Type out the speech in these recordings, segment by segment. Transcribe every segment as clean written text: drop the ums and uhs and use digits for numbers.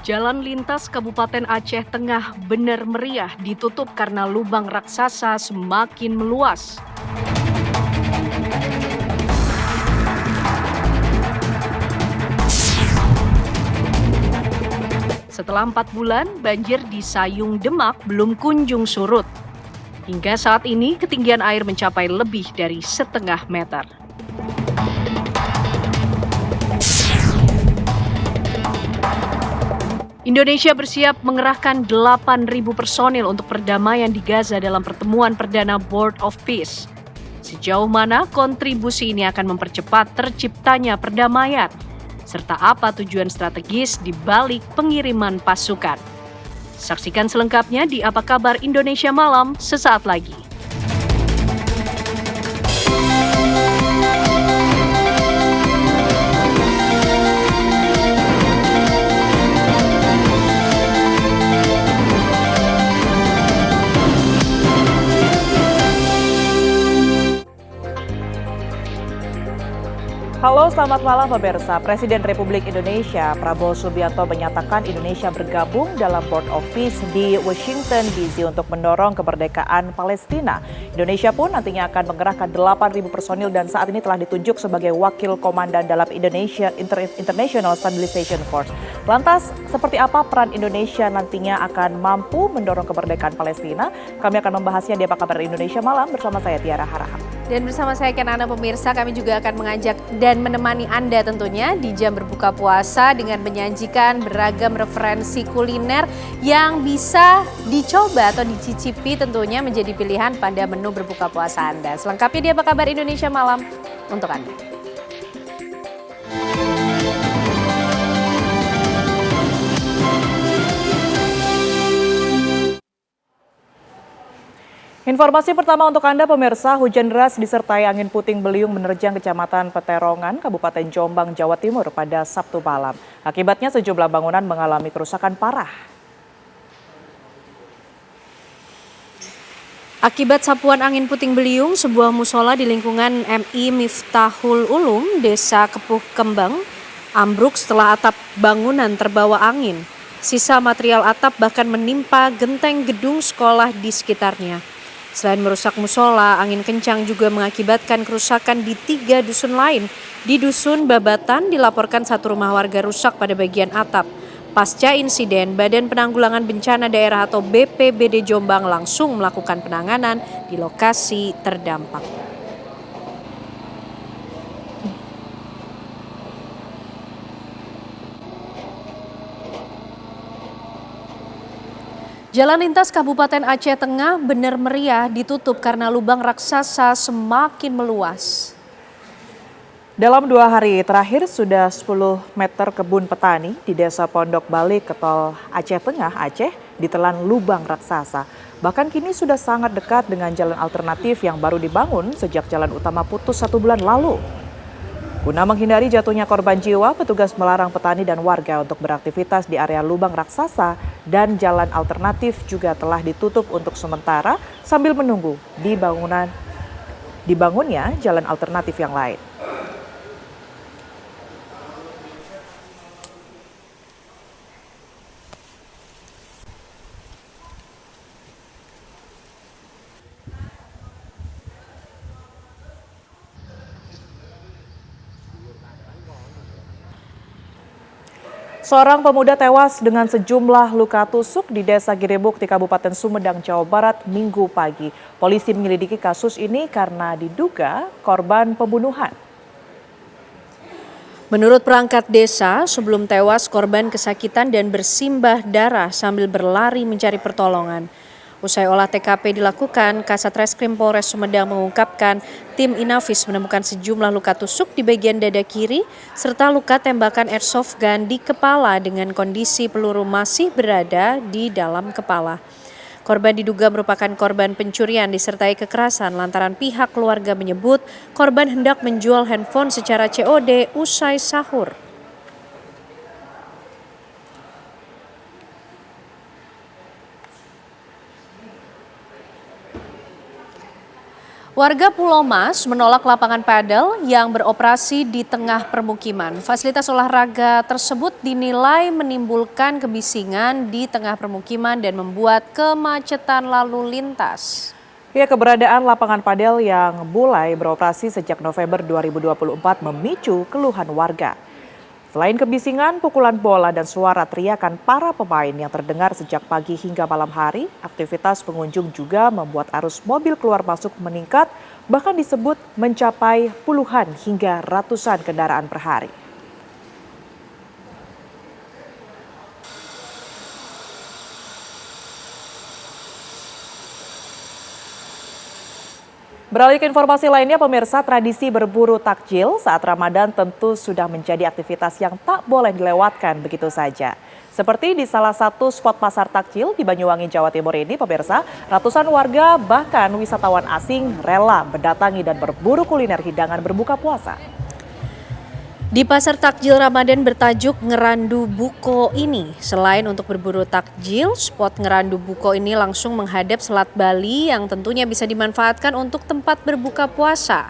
Jalan lintas Kabupaten Aceh Tengah benar meriah ditutup karena lubang raksasa semakin meluas. Setelah 4 bulan, banjir di Sayung Demak belum kunjung surut. Hingga saat ini, ketinggian air mencapai lebih dari 1,5 meter. Indonesia bersiap mengerahkan 8.000 personil untuk perdamaian di Gaza dalam pertemuan perdana Board of Peace. Sejauh mana kontribusi ini akan mempercepat terciptanya perdamaian? Serta apa tujuan strategis di balik pengiriman pasukan? Saksikan selengkapnya di Apa Kabar Indonesia Malam sesaat lagi. Halo, selamat malam pemirsa. Presiden Republik Indonesia Prabowo Subianto menyatakan Indonesia bergabung dalam Board of Peace di Washington DC untuk mendorong kemerdekaan Palestina. Indonesia pun nantinya akan mengerahkan 8.000 personil dan saat ini telah ditunjuk sebagai wakil komandan dalam Indonesia International Stabilization Force. Lantas, seperti apa peran Indonesia nantinya akan mampu mendorong kemerdekaan Palestina? Kami akan membahasnya di Apa Kabar Indonesia Malam bersama saya Tiara Harahap. Dan bersama saya Anda pemirsa, kami juga akan mengajak dan menemani Anda tentunya di jam berbuka puasa dengan menyajikan beragam referensi kuliner yang bisa dicoba atau dicicipi tentunya menjadi pilihan pada menu berbuka puasa Anda. Selengkapnya di Apa Kabar Indonesia Malam untuk Anda. Informasi pertama untuk Anda pemirsa, hujan deras disertai angin puting beliung menerjang Kecamatan Peterongan, Kabupaten Jombang, Jawa Timur pada Sabtu malam. Akibatnya sejumlah bangunan mengalami kerusakan parah. Akibat sapuan angin puting beliung, sebuah musola di lingkungan MI Miftahul Ulum, Desa Kepuh Kembang, ambruk setelah atap bangunan terbawa angin. Sisa material atap bahkan menimpa genteng gedung sekolah di sekitarnya. Selain merusak musola, angin kencang juga mengakibatkan kerusakan di 3 dusun lain. Di Dusun Babatan dilaporkan 1 rumah warga rusak pada bagian atap. Pasca insiden, Badan Penanggulangan Bencana Daerah atau BPBD Jombang langsung melakukan penanganan di lokasi terdampak. Jalan lintas Kabupaten Aceh Tengah benar meriah ditutup karena lubang raksasa semakin meluas. Dalam 2 hari terakhir sudah 10 meter kebun petani di Desa Pondok Bali, Ketol Aceh Tengah, Aceh ditelan lubang raksasa. Bahkan kini sudah sangat dekat dengan jalan alternatif yang baru dibangun sejak jalan utama putus 1 bulan lalu. Guna menghindari jatuhnya korban jiwa, petugas melarang petani dan warga untuk beraktivitas di area lubang raksasa dan jalan alternatif juga telah ditutup untuk sementara sambil menunggu dibangunnya jalan alternatif yang lain. Seorang pemuda tewas dengan sejumlah luka tusuk di Desa Girebukti, Kabupaten Sumedang, Jawa Barat, Minggu pagi. Polisi menyelidiki kasus ini karena diduga korban pembunuhan. Menurut perangkat desa, sebelum tewas korban kesakitan dan bersimbah darah sambil berlari mencari pertolongan. Usai olah TKP dilakukan, Kasat Reskrim Polres Sumedang mengungkapkan tim Inavis menemukan sejumlah luka tusuk di bagian dada kiri serta luka tembakan airsoft gun di kepala dengan kondisi peluru masih berada di dalam kepala. Korban diduga merupakan korban pencurian disertai kekerasan lantaran pihak keluarga menyebut korban hendak menjual handphone secara COD usai sahur. Warga Pulau Mas menolak lapangan padel yang beroperasi di tengah permukiman. Fasilitas olahraga tersebut dinilai menimbulkan kebisingan di tengah permukiman dan membuat kemacetan lalu lintas. Ya, keberadaan lapangan padel yang mulai beroperasi sejak November 2024 memicu keluhan warga. Selain kebisingan, pukulan bola dan suara teriakan para pemain yang terdengar sejak pagi hingga malam hari, aktivitas pengunjung juga membuat arus mobil keluar masuk meningkat, bahkan disebut mencapai puluhan hingga ratusan kendaraan per hari. Beralih ke informasi lainnya, pemirsa, tradisi berburu takjil saat Ramadan tentu sudah menjadi aktivitas yang tak boleh dilewatkan begitu saja. Seperti di salah satu spot pasar takjil di Banyuwangi, Jawa Timur ini, pemirsa, ratusan warga bahkan wisatawan asing rela mendatangi dan berburu kuliner hidangan berbuka puasa. Di pasar takjil Ramadan bertajuk Ngerandu Buko ini, selain untuk berburu takjil, spot Ngerandu Buko ini langsung menghadap Selat Bali yang tentunya bisa dimanfaatkan untuk tempat berbuka puasa.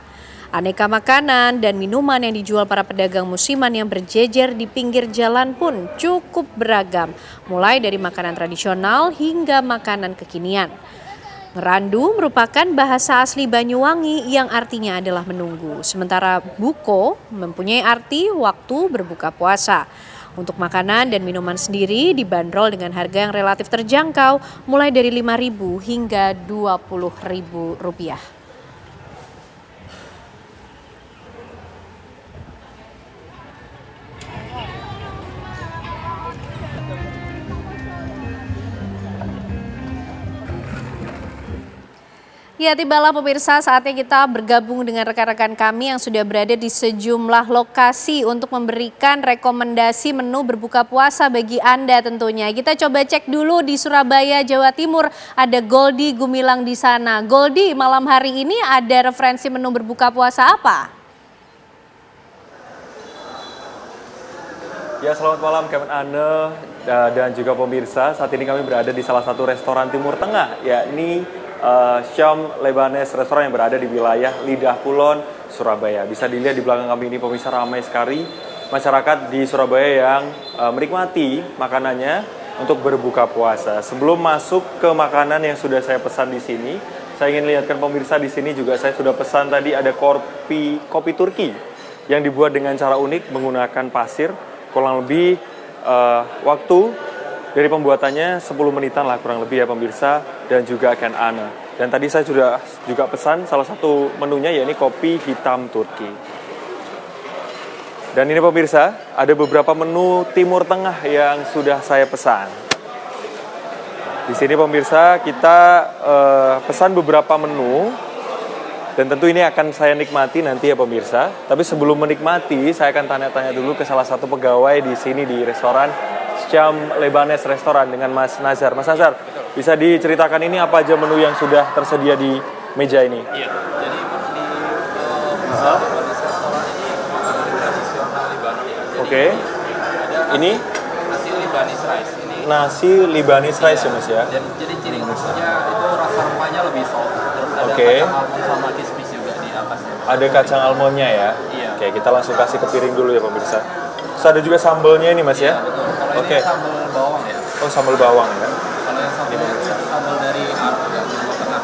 Aneka makanan dan minuman yang dijual para pedagang musiman yang berjejer di pinggir jalan pun cukup beragam, mulai dari makanan tradisional hingga makanan kekinian. Ngerandu merupakan bahasa asli Banyuwangi yang artinya adalah menunggu. Sementara buko mempunyai arti waktu berbuka puasa. Untuk makanan dan minuman sendiri dibanderol dengan harga yang relatif terjangkau, mulai dari Rp5.000 hingga Rp20.000. Ya, tibalah pemirsa, saatnya kita bergabung dengan rekan-rekan kami yang sudah berada di sejumlah lokasi untuk memberikan rekomendasi menu berbuka puasa bagi Anda tentunya. Kita coba cek dulu di Surabaya, Jawa Timur, ada Goldi Gumilang di sana. Goldi, malam hari ini ada referensi menu berbuka puasa apa? Ya, selamat malam Kemen Anne dan juga pemirsa. Saat ini kami berada di salah satu restoran Timur Tengah, yakni Syam Lebanese, restoran yang berada di wilayah Lidah Kulon, Surabaya. Bisa dilihat di belakang kami ini pemirsa, ramai sekali masyarakat di Surabaya yang menikmati makanannya untuk berbuka puasa. Sebelum masuk ke makanan yang sudah saya pesan di sini, saya ingin lihatkan pemirsa di sini juga saya sudah pesan tadi ada kopi Turki yang dibuat dengan cara unik menggunakan pasir. Kurang lebih waktu dari pembuatannya 10 menitan lah kurang lebih ya pemirsa, dan juga Ken Anne. Dan tadi saya sudah juga pesan salah satu menunya, yakni kopi hitam Turki. Dan ini pemirsa, ada beberapa menu Timur Tengah yang sudah saya pesan. Di sini pemirsa kita pesan beberapa menu, dan tentu ini akan saya nikmati nanti ya pemirsa. Tapi sebelum menikmati, saya akan tanya-tanya dulu ke salah satu pegawai di sini di restoran Syam Lebanese Restoran dengan Mas Nazar. Mas Nazar, bisa diceritakan ini apa aja menu yang sudah tersedia di meja ini? Iya, jadi di Lebanese Restoran ini makanan tradisional Libanon ya. Oke. Ini nasi Lebanese rice. Ini nasi Lebanese rice ya Mas ya? dan jadi ciri khasnya itu rasa rempahnya lebih soft. Terus ada Oke. kacang almond sama kismis juga di atasnya. Ada kacang almondnya ya? Iya. Oke, kita langsung kasih ke piring dulu ya pemirsa. Terus ada juga sambelnya ini Mas ya? Betul. Kalau Oke. ini sambal bawang ya. Oh, sambal bawang ya? Kalau yang sambal itu sambal dari Arab ya, di Jawa Tengah.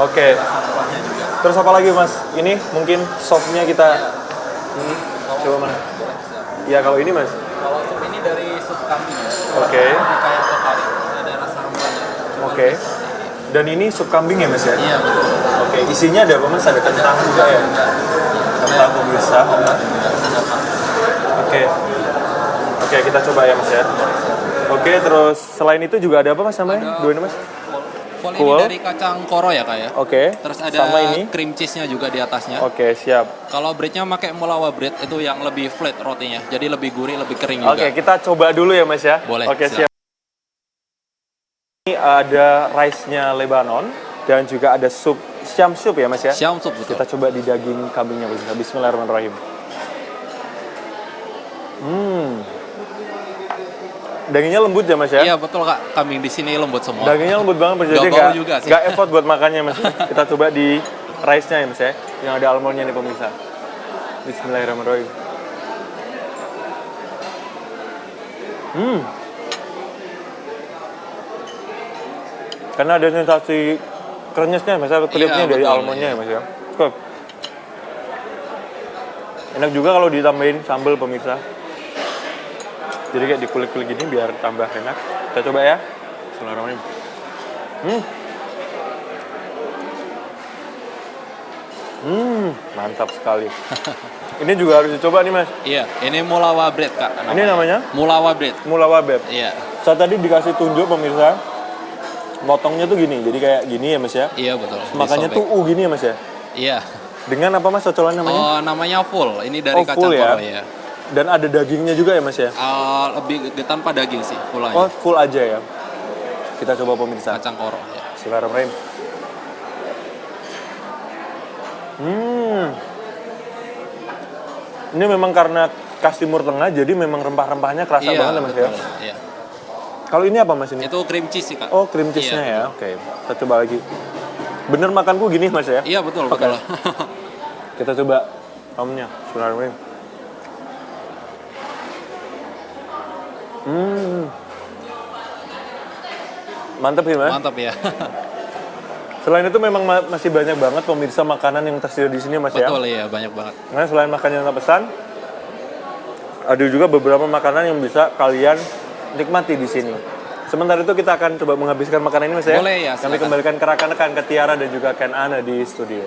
Oke. Rasa rempahnya juga. Terus apa lagi Mas? Ini mungkin sopnya kita coba mana? Boleh, siap. Ya kalau ini Mas. Kalau sup ini dari sup kambing ya. Oke. Rasanya kayak kari, ada rasa rempahnya. Cuman Oke. seperti ini. Dan ini sup kambing ya Mas ya? Iya betul. Oke, isinya ada apa Mas? Ada kentang juga ya? Kentang pemirsa. Oke. Oke, kita coba ya Mas ya. Oke, terus selain itu juga ada apa Mas namanya? Dua ini Mas? Full ini Cool. dari kacang koro ya kak ya. Oke. Terus ada Sama ini? cream cheese-nya juga di atasnya. Oke, siap. Kalau breadnya pakai mulawa bread itu yang lebih flat rotinya. Jadi lebih gurih, lebih kering juga. Oke, kita coba dulu ya Mas ya. Boleh, Oke, siap. siap. Ini ada rice-nya Lebanon dan juga ada sup, Syam sup ya Mas ya. Syam sup betul. Kita coba di daging kambingnya Mas. Bismillahirrahmanirrahim. Dagingnya lembut ya Mas ya? Iya betul kak, kambing di sini lembut semua. Dagingnya lembut banget Mas. Jadi Nggak bau juga sih. nggak effort buat makannya Mas. Kita coba di rice-nya ya Mas ya, yang ada almondnya nih pemirsa. Bismillahirrahmanirrahim. Karena ada sensasi krenyesnya Mas, kriuknya dari betul, almondnya ya Mas ya. Oke. Enak juga kalau ditambahin sambal pemirsa. Jadi kayak dikulik-kulik gini biar tambah enak. Kita coba ya. Bismillahirrahmanirrahim. Mantap sekali. Ini juga harus dicoba nih Mas. Iya, ini mulawa bread Kak. Ini namanya? Mulawa bread. Mulawa Beb. Iya. Saya tadi dikasih tunjuk pemirsa. Motongnya tuh gini, jadi kayak gini ya Mas ya. Iya betul. Makannya tuh gini ya Mas ya. Iya. Dengan apa Mas cocolan namanya? Oh, namanya full. Ini dari kacang full ya? koro ya. Dan ada dagingnya juga ya Mas ya? Lebih tanpa daging sih, full aja. Oh, full aja ya. Kita coba pemirsa. Kacang koro ya. Bismillahirrahmanirrahim. Ini memang karena khas Timur Tengah, jadi memang rempah-rempahnya kerasa banget ya Mas ya. betul, iya. Kalau ini apa Mas ini? Itu cream cheese sih Kak. Oh, cream cheese-nya Iya, ya. Oke, kita coba lagi. Bener makanku gini Mas ya? Iya betul, Oke. betul. Kita coba omnya. Bismillahirrahmanirrahim. Mantap sih Mas. Mantap ya. Selain itu memang masih banyak banget pemirsa makanan yang tersedia di sini Mas ya. Betul ya, banyak banget. Nah, selain makan yang kita pesan, ada juga beberapa makanan yang bisa kalian nikmati di sini. Sementara itu kita akan coba menghabiskan makanan ini Mas ya. Boleh ya, Kami silakan. kembalikan ke rekan-rekan, ke Tiara dan juga Ken Ana di studio.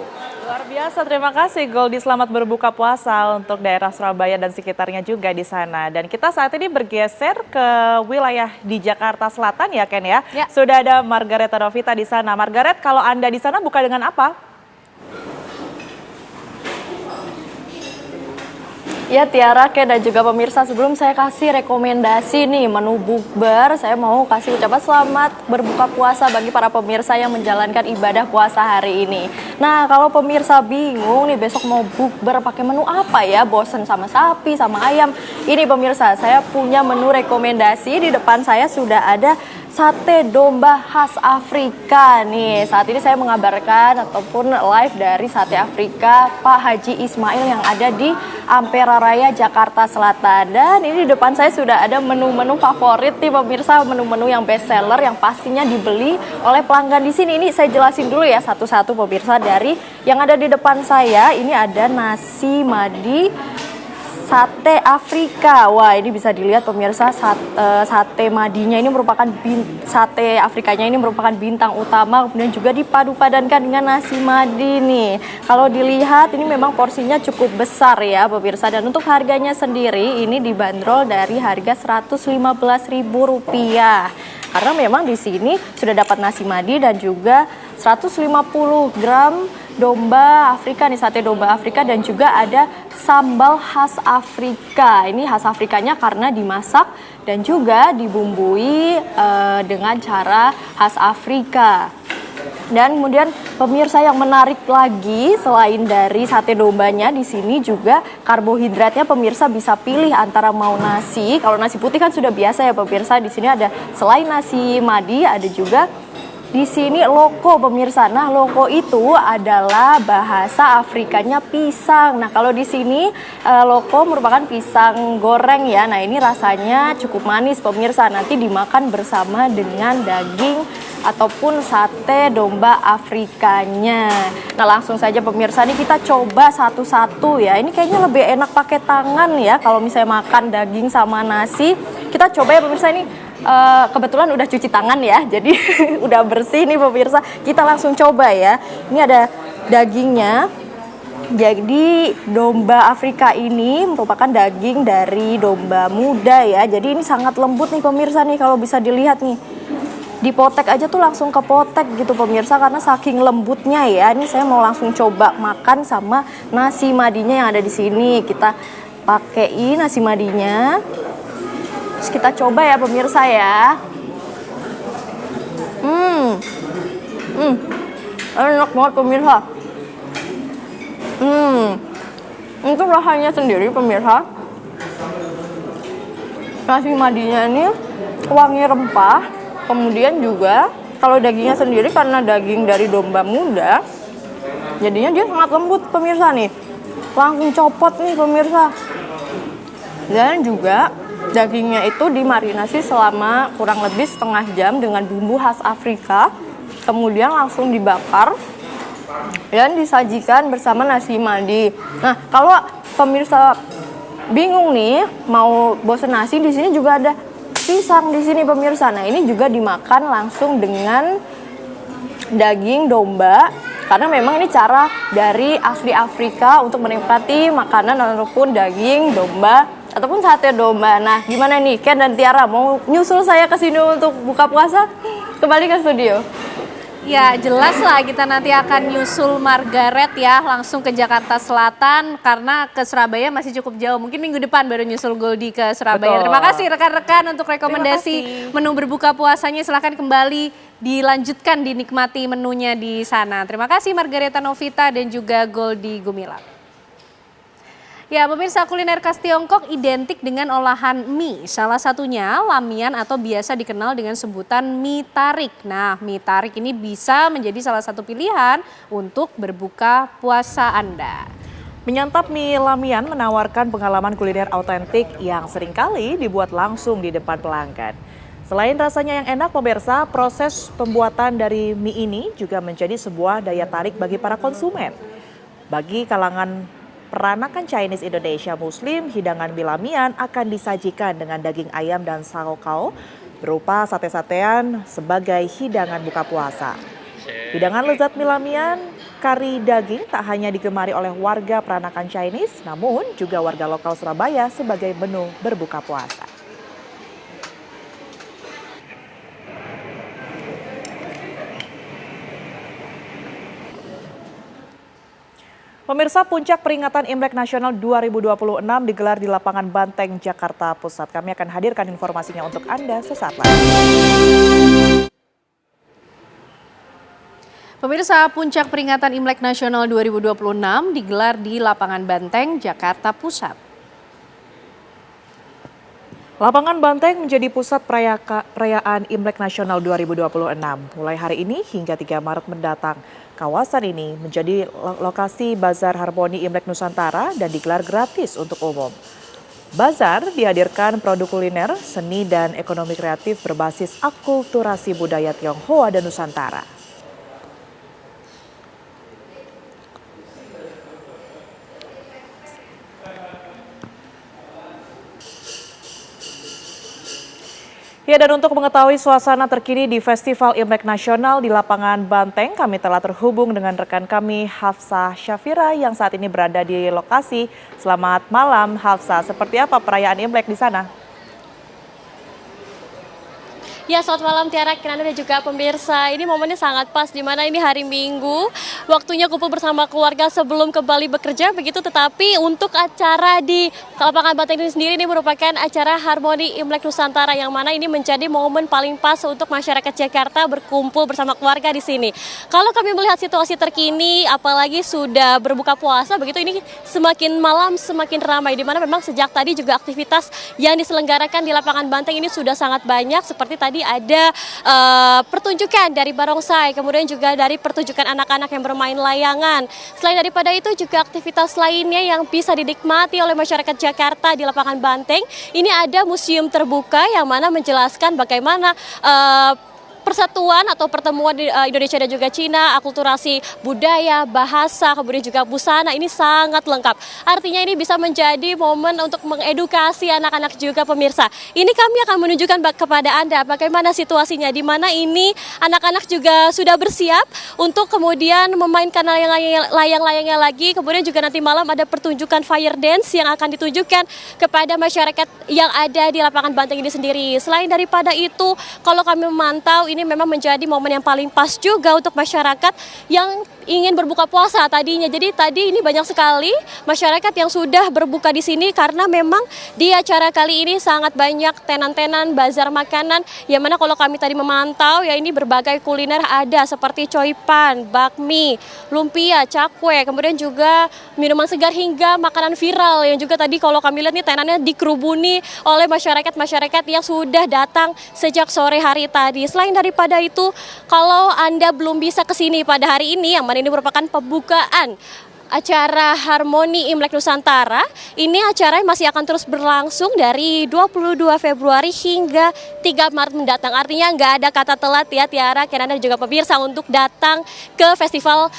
Luar biasa, terima kasih Goldie. Selamat berbuka puasa untuk daerah Surabaya dan sekitarnya juga di sana. Dan kita saat ini bergeser ke wilayah di Jakarta Selatan ya Ken ya. Ya. Sudah ada Margaret Novita di sana. Margaret, kalau Anda di sana buka dengan apa? Ya Tiara, Ken dan juga pemirsa, sebelum saya kasih rekomendasi nih menu bukber, saya mau kasih ucapan selamat berbuka puasa bagi para pemirsa yang menjalankan ibadah puasa hari ini. Nah, kalau pemirsa bingung nih besok mau bukber pakai menu apa ya, bosen sama sapi, sama ayam. Ini pemirsa, saya punya menu rekomendasi. Di depan saya sudah ada sate domba khas Afrika nih. Saat ini saya mengabarkan ataupun live dari Sate Afrika Pak Haji Ismail yang ada di Ampera Raya, Jakarta Selatan. Dan ini di depan saya sudah ada menu-menu favorit nih pemirsa, menu-menu yang best seller yang pastinya dibeli oleh pelanggan di sini. Ini saya jelasin dulu ya satu-satu pemirsa. Dari yang ada di depan saya, ini ada nasi madi Sate Afrika. Wah, ini bisa dilihat pemirsa, sate madinya ini merupakan sate Afrikanya ini merupakan bintang utama, kemudian juga dipadu-padankan dengan nasi madi nih. Kalau dilihat ini memang porsinya cukup besar ya pemirsa, dan untuk harganya sendiri ini dibanderol dari harga Rp115.000. Karena memang di sini sudah dapat nasi madi dan juga 150 gram domba Afrika nih, sate domba Afrika, dan juga ada sambal khas Afrika. Ini khas Afrikanya karena dimasak dan juga dibumbui dengan cara khas Afrika. Dan kemudian pemirsa yang menarik lagi selain dari sate dombanya, di sini juga karbohidratnya pemirsa bisa pilih antara mau nasi. Kalau nasi putih kan sudah biasa ya pemirsa. Di sini ada selain nasi madi ada juga di sini loko pemirsa. Nah, loko itu adalah bahasa Afrikanya pisang. Nah, kalau di sini loko merupakan pisang goreng ya. Nah, ini rasanya cukup manis pemirsa. Nanti dimakan bersama dengan daging ataupun sate domba Afrikanya. Nah, langsung saja pemirsa nih kita coba satu-satu ya. Ini kayaknya lebih enak pakai tangan ya kalau misalnya makan daging sama nasi. Kita coba ya pemirsa, ini kebetulan udah cuci tangan ya, jadi udah bersih nih pemirsa. Kita langsung coba ya. Ini ada dagingnya. Jadi domba Afrika ini merupakan daging dari domba muda ya. Jadi ini sangat lembut nih pemirsa nih, kalau bisa dilihat nih. Dipotek aja tuh langsung kepotek gitu pemirsa, karena saking lembutnya ya. Ini saya mau langsung coba makan sama nasi madinya yang ada di sini. Kita pakein nasi madinya. Terus kita coba ya pemirsa ya. Enak banget pemirsa. Itu rasanya sendiri pemirsa. Nasi madinya ini wangi rempah. Kemudian juga kalau dagingnya sendiri karena daging dari domba muda, Jadinya dia sangat lembut pemirsa nih. Langsung copot nih pemirsa. Dan juga dagingnya itu dimarinasi selama kurang lebih setengah jam dengan bumbu khas Afrika. Kemudian langsung dibakar dan disajikan bersama nasi mandi. Nah, kalau pemirsa bingung nih mau bosen nasi, di sini juga ada pisang di sini pemirsa. Nah, ini juga dimakan langsung dengan daging domba karena memang ini cara dari asli Afrika untuk menikmati makanan ataupun daging domba ataupun sate domba. Nah, gimana nih Ken dan Tiara, mau nyusul saya ke sini untuk buka puasa? Kembali ke studio. Ya jelas lah kita nanti akan nyusul Margaret ya langsung ke Jakarta Selatan karena ke Surabaya masih cukup jauh. Mungkin minggu depan baru nyusul Goldi ke Surabaya. Betul. Terima kasih rekan-rekan untuk rekomendasi menu berbuka puasanya. Silahkan kembali dilanjutkan dinikmati menunya di sana. Terima kasih Margareta Novita dan juga Goldi Gumilang. Ya, pemirsa, kuliner khas Tiongkok identik dengan olahan mie. Salah satunya lamian atau biasa dikenal dengan sebutan mie tarik. Nah, mie tarik ini bisa menjadi salah satu pilihan untuk berbuka puasa Anda. Menyantap mie lamian menawarkan pengalaman kuliner autentik yang seringkali dibuat langsung di depan pelanggan. Selain rasanya yang enak, pemirsa, proses pembuatan dari mie ini juga menjadi sebuah daya tarik bagi para konsumen. Bagi kalangan peranakan Chinese Indonesia Muslim, hidangan mie lamian akan disajikan dengan daging ayam dan sao-kao berupa sate-satean sebagai hidangan buka puasa. Hidangan lezat mie lamian, kari daging tak hanya digemari oleh warga peranakan Chinese, namun juga warga lokal Surabaya sebagai menu berbuka puasa. Pemirsa, puncak peringatan Imlek Nasional 2026 digelar di lapangan Banteng, Jakarta Pusat. Kami akan hadirkan informasinya untuk Anda sesaat lagi. Pemirsa, puncak peringatan Imlek Nasional 2026 digelar di lapangan Banteng, Jakarta Pusat. Lapangan Banteng menjadi pusat perayaan Imlek Nasional 2026. Mulai hari ini hingga 3 Maret mendatang. Kawasan ini menjadi lokasi Bazar Harmoni Imlek Nusantara dan digelar gratis untuk umum. Bazar dihadirkan produk kuliner, seni, dan ekonomi kreatif berbasis akulturasi budaya Tionghoa dan Nusantara. Ya, dan untuk mengetahui suasana terkini di Festival Imlek Nasional di lapangan Banteng, kami telah terhubung dengan rekan kami Hafsah Syafira yang saat ini berada di lokasi. Selamat malam Hafsah, seperti apa perayaan Imlek di sana? Ya, selamat malam Tiara, Kinanda dan juga pemirsa. Ini momennya sangat pas di mana ini hari Minggu, waktunya kumpul bersama keluarga sebelum kembali bekerja begitu. Tetapi untuk acara di lapangan Banteng ini sendiri ini merupakan acara Harmoni Imlek Nusantara yang mana ini menjadi momen paling pas untuk masyarakat Jakarta berkumpul bersama keluarga di sini. Kalau kami melihat situasi terkini, apalagi sudah berbuka puasa begitu, ini semakin malam semakin ramai di mana memang sejak tadi juga aktivitas yang diselenggarakan di lapangan Banteng ini sudah sangat banyak. Seperti tadi ada pertunjukan dari barongsai, kemudian juga dari pertunjukan anak-anak yang bermain layangan. Selain daripada itu juga aktivitas lainnya yang bisa dinikmati oleh masyarakat Jakarta di lapangan Banteng. Ini ada museum terbuka yang mana menjelaskan bagaimana persatuan atau pertemuan di Indonesia dan juga Cina, akulturasi budaya, bahasa, kemudian juga busana ini sangat lengkap. Artinya ini bisa menjadi momen untuk mengedukasi anak-anak juga pemirsa. Ini kami akan menunjukkan kepada Anda bagaimana situasinya, di mana ini anak-anak juga sudah bersiap untuk kemudian memainkan layang-layangnya lagi. Kemudian juga nanti malam ada pertunjukan fire dance yang akan ditunjukkan kepada masyarakat yang ada di lapangan Banteng ini sendiri. Selain daripada itu, kalau kami memantau ini memang menjadi momen yang paling pas juga untuk masyarakat yang ingin berbuka puasa tadinya. Jadi tadi ini banyak sekali masyarakat yang sudah berbuka di sini karena memang di acara kali ini sangat banyak tenan-tenan, bazar makanan yang mana kalau kami tadi memantau ya ini berbagai kuliner ada seperti coipan, bakmi, lumpia, cakwe, kemudian juga minuman segar hingga makanan viral yang juga tadi kalau kami lihat nih tenannya dikerubuni oleh masyarakat yang sudah datang sejak sore hari tadi. Selain daripada itu, kalau Anda belum bisa ke sini pada hari ini yang mana ini merupakan pembukaan acara Harmoni Imlek Nusantara. Ini acara masih akan terus berlangsung dari 22 Februari hingga 3 Maret mendatang. Artinya nggak ada kata telat ya Tiara, Kenanda dan juga pemirsa untuk datang ke festival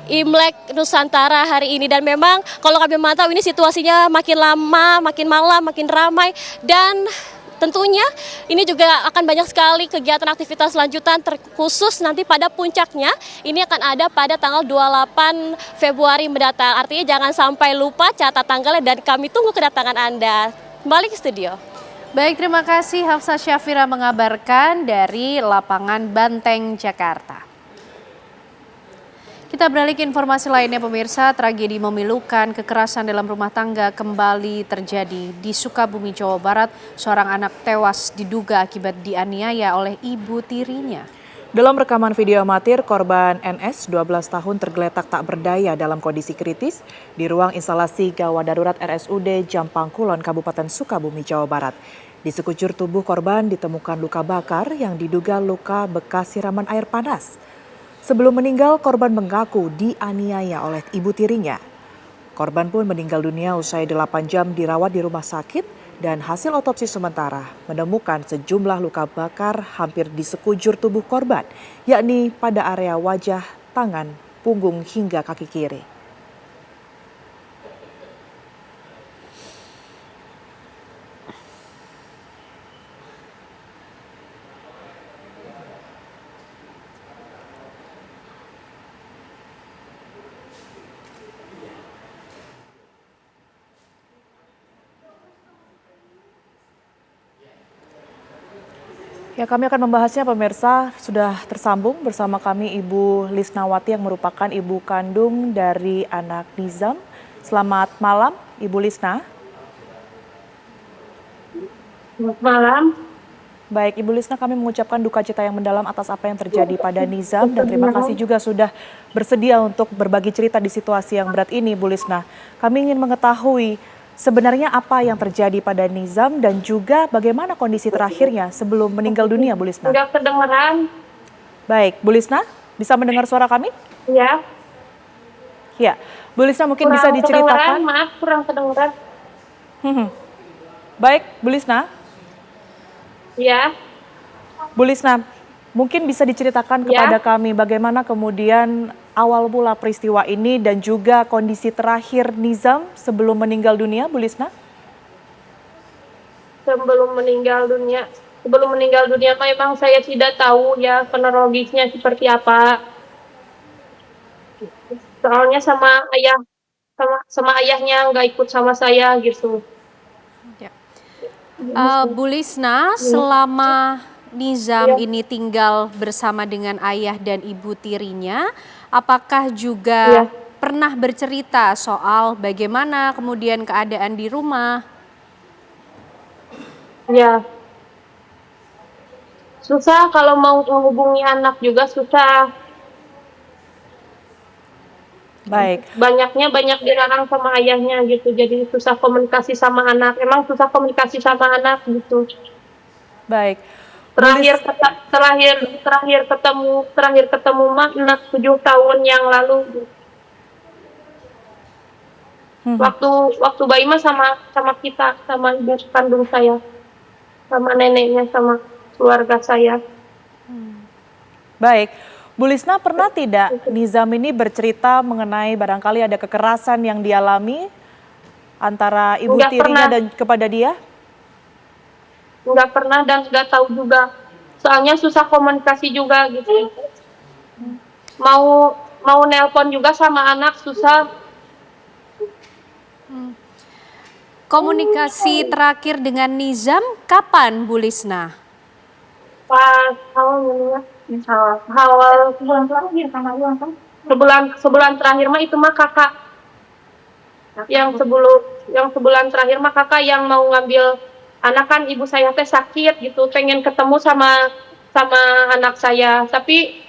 Imlek Nusantara hari ini. Dan memang kalau kami memantau ini situasinya makin lama, makin malam, makin ramai. Dan tentunya ini juga akan banyak sekali kegiatan aktivitas lanjutan terkhusus nanti pada puncaknya. Ini akan ada pada tanggal 28 Februari mendatang. Artinya jangan sampai lupa catat tanggalnya dan kami tunggu kedatangan Anda. Kembali ke studio. Baik, terima kasih Hafsah Syafira mengabarkan dari lapangan Banteng, Jakarta. Kita beralih ke informasi lainnya pemirsa, tragedi memilukan kekerasan dalam rumah tangga kembali terjadi di Sukabumi, Jawa Barat. Seorang anak tewas diduga akibat dianiaya oleh ibu tirinya. Dalam rekaman video amatir, korban NS 12 tahun tergeletak tak berdaya dalam kondisi kritis di ruang instalasi gawat darurat RSUD Jampang Kulon, Kabupaten Sukabumi, Jawa Barat. Di sekujur tubuh korban ditemukan luka bakar yang diduga luka bekas siraman air panas. Sebelum meninggal, korban mengaku dianiaya oleh ibu tirinya. Korban pun meninggal dunia usai 8 jam dirawat di rumah sakit dan hasil otopsi sementara menemukan sejumlah luka bakar hampir di sekujur tubuh korban, yakni pada area wajah, tangan, punggung hingga kaki kiri. Ya, kami akan membahasnya pemirsa. Sudah tersambung bersama kami Ibu Lisnawati yang merupakan ibu kandung dari anak Nizam. Selamat malam Ibu Lisna. Selamat malam. Baik, Ibu Lisna, kami mengucapkan duka cita yang mendalam atas apa yang terjadi pada Nizam dan terima kasih juga sudah bersedia untuk berbagi cerita di situasi yang berat ini, Bu Lisna. Kami ingin mengetahui sebenarnya apa yang terjadi pada Nizam dan juga bagaimana kondisi terakhirnya sebelum meninggal dunia, Bu Lisna? Enggak kedengeran. Baik, Bu Lisna, bisa mendengar suara kami? Ya. Ya, Bu Lisna mungkin bisa diceritakan. Maaf, kurang kedengeran. Baik, Bu Lisna. Ya. Bu Lisna, mungkin bisa diceritakan kepada kami bagaimana kemudian awal mula peristiwa ini dan juga kondisi terakhir Nizam sebelum meninggal dunia, Bu Lisna? Sebelum meninggal dunia memang saya tidak tahu ya kronologisnya seperti apa. Soalnya sama ayahnya nggak ikut sama saya gitu. Bu Lisna, selama Nizam ini tinggal bersama dengan ayah dan ibu tirinya, apakah juga pernah bercerita soal bagaimana kemudian keadaan di rumah? Ya. Susah kalau mau menghubungi anak juga susah. Baik. Banyak dilarang sama ayahnya gitu, jadi susah komunikasi sama anak. Emang susah komunikasi sama anak gitu. Baik. Terakhir ketemu mah anak 7 tahun yang lalu. Waktu bayi mah sama kita, sama ibu kandung saya, sama neneknya, sama keluarga saya. Baik. Bu Lisna, pernah tidak Nizam ini bercerita mengenai barangkali ada kekerasan yang dialami antara ibu tirinya dan kepada dia? Nggak pernah dan nggak tahu juga. Soalnya susah komunikasi juga gitu. Mau nelpon juga sama anak susah. Komunikasi terakhir dengan Nizam kapan, Bu Lisna? Pas awal sebulan terakhir sebulan terakhir mah itu mah kakak yang sebulan terakhir mah kakak yang mau ngambil anak, kan ibu saya teh sakit gitu, pengen ketemu sama anak saya, tapi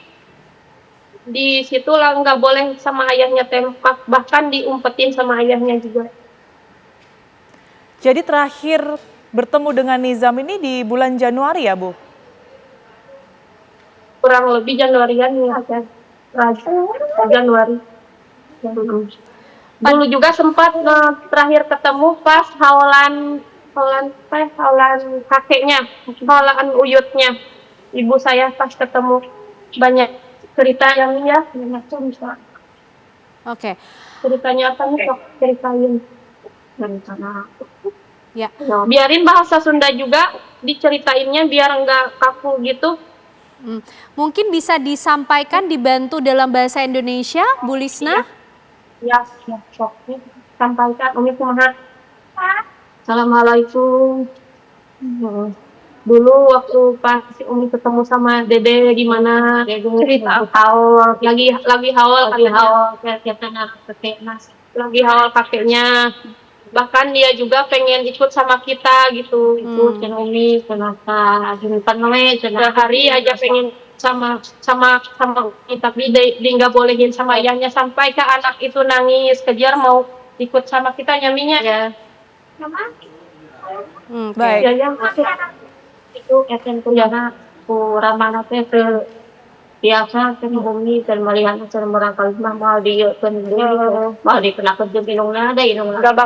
di situ lah nggak boleh sama ayahnya tembak, bahkan diumpetin sama ayahnya juga. Jadi terakhir bertemu dengan Nizam ini di bulan Januari ya, Bu? Kurang lebih Januarian ya kan. Januari. Dulu juga sempat terakhir ketemu pas haulan kakeknya, haulan uyutnya. Ibu saya pas ketemu banyak cerita yang banyak tuh bisa. Oke, Ceritanya apa nih, sok ceritain. ya. Biarin bahasa Sunda juga diceritainnya biar nggak kaku gitu. Mungkin bisa disampaikan, dibantu dalam bahasa Indonesia, Bu Lisna? Ya, sok. Sampaikan, Umi kumaha. Assalamualaikum. Dulu waktu pas si Umi ketemu sama Dede gimana? Cerita haul, lagi haul kakeknya. Bahkan dia juga pengen ikut sama kita gitu, ikut Umi kenapa sehari aja pengen sama Umi, tapi dia nggak bolehin sama ayahnya, sampai ke anak itu nangis kejar mau ikut sama kita nyaminya ya. Baik. Ya yang itu eten kuliahna ku ramana teh ke biasa teh bumi dan melihat merangkal mah mal diekeun mal dikenakeun jeung indungna da indungna gak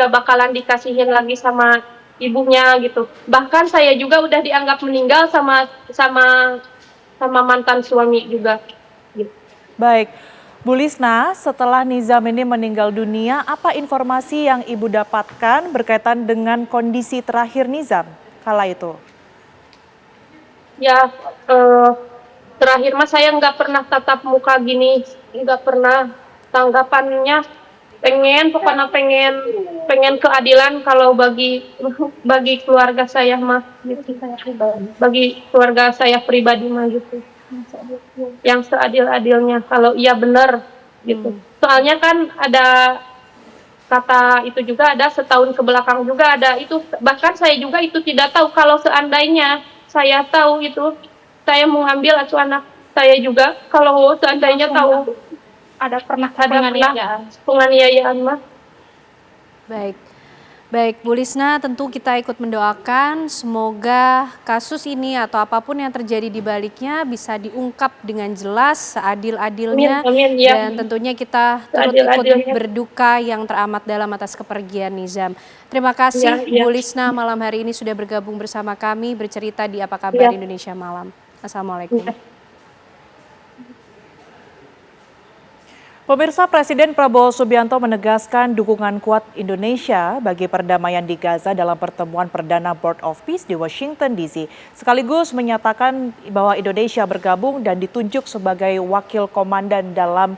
bakalan dikasihin lagi sama ibunya gitu. Bahkan saya juga udah dianggap meninggal sama mantan suami juga gitu. Baik, Bu Lisna, setelah Nizam ini meninggal dunia, apa informasi yang Ibu dapatkan berkaitan dengan kondisi terakhir Nizam kala itu? Ya, terakhir mah saya nggak pernah tatap muka gini, nggak pernah. Tanggapannya pokoknya pengen keadilan kalau bagi keluarga saya mah gitu. Bagi keluarga saya pribadi mah gitu. Yang seadil-adilnya kalau iya benar gitu. Soalnya kan ada kata itu juga, ada setahun ke belakang juga ada itu, bahkan saya juga itu tidak tahu. Kalau seandainya saya tahu itu, saya mau ambil asuh anak saya juga. Kalau seandainya tahu ada penganiayaan mah. Baik, Bu Lisna, tentu kita ikut mendoakan semoga kasus ini atau apapun yang terjadi di baliknya bisa diungkap dengan jelas, seadil-adilnya. Amin, ya. Dan tentunya kita turut ikut berduka yang teramat dalam atas kepergian Nizam. Terima kasih Bu Lisna malam hari ini sudah bergabung bersama kami, bercerita di Apa Kabar Indonesia Malam. Assalamualaikum. Pemirsa, Presiden Prabowo Subianto menegaskan dukungan kuat Indonesia bagi perdamaian di Gaza dalam pertemuan perdana Board of Peace di Washington DC. Sekaligus menyatakan bahwa Indonesia bergabung dan ditunjuk sebagai wakil komandan dalam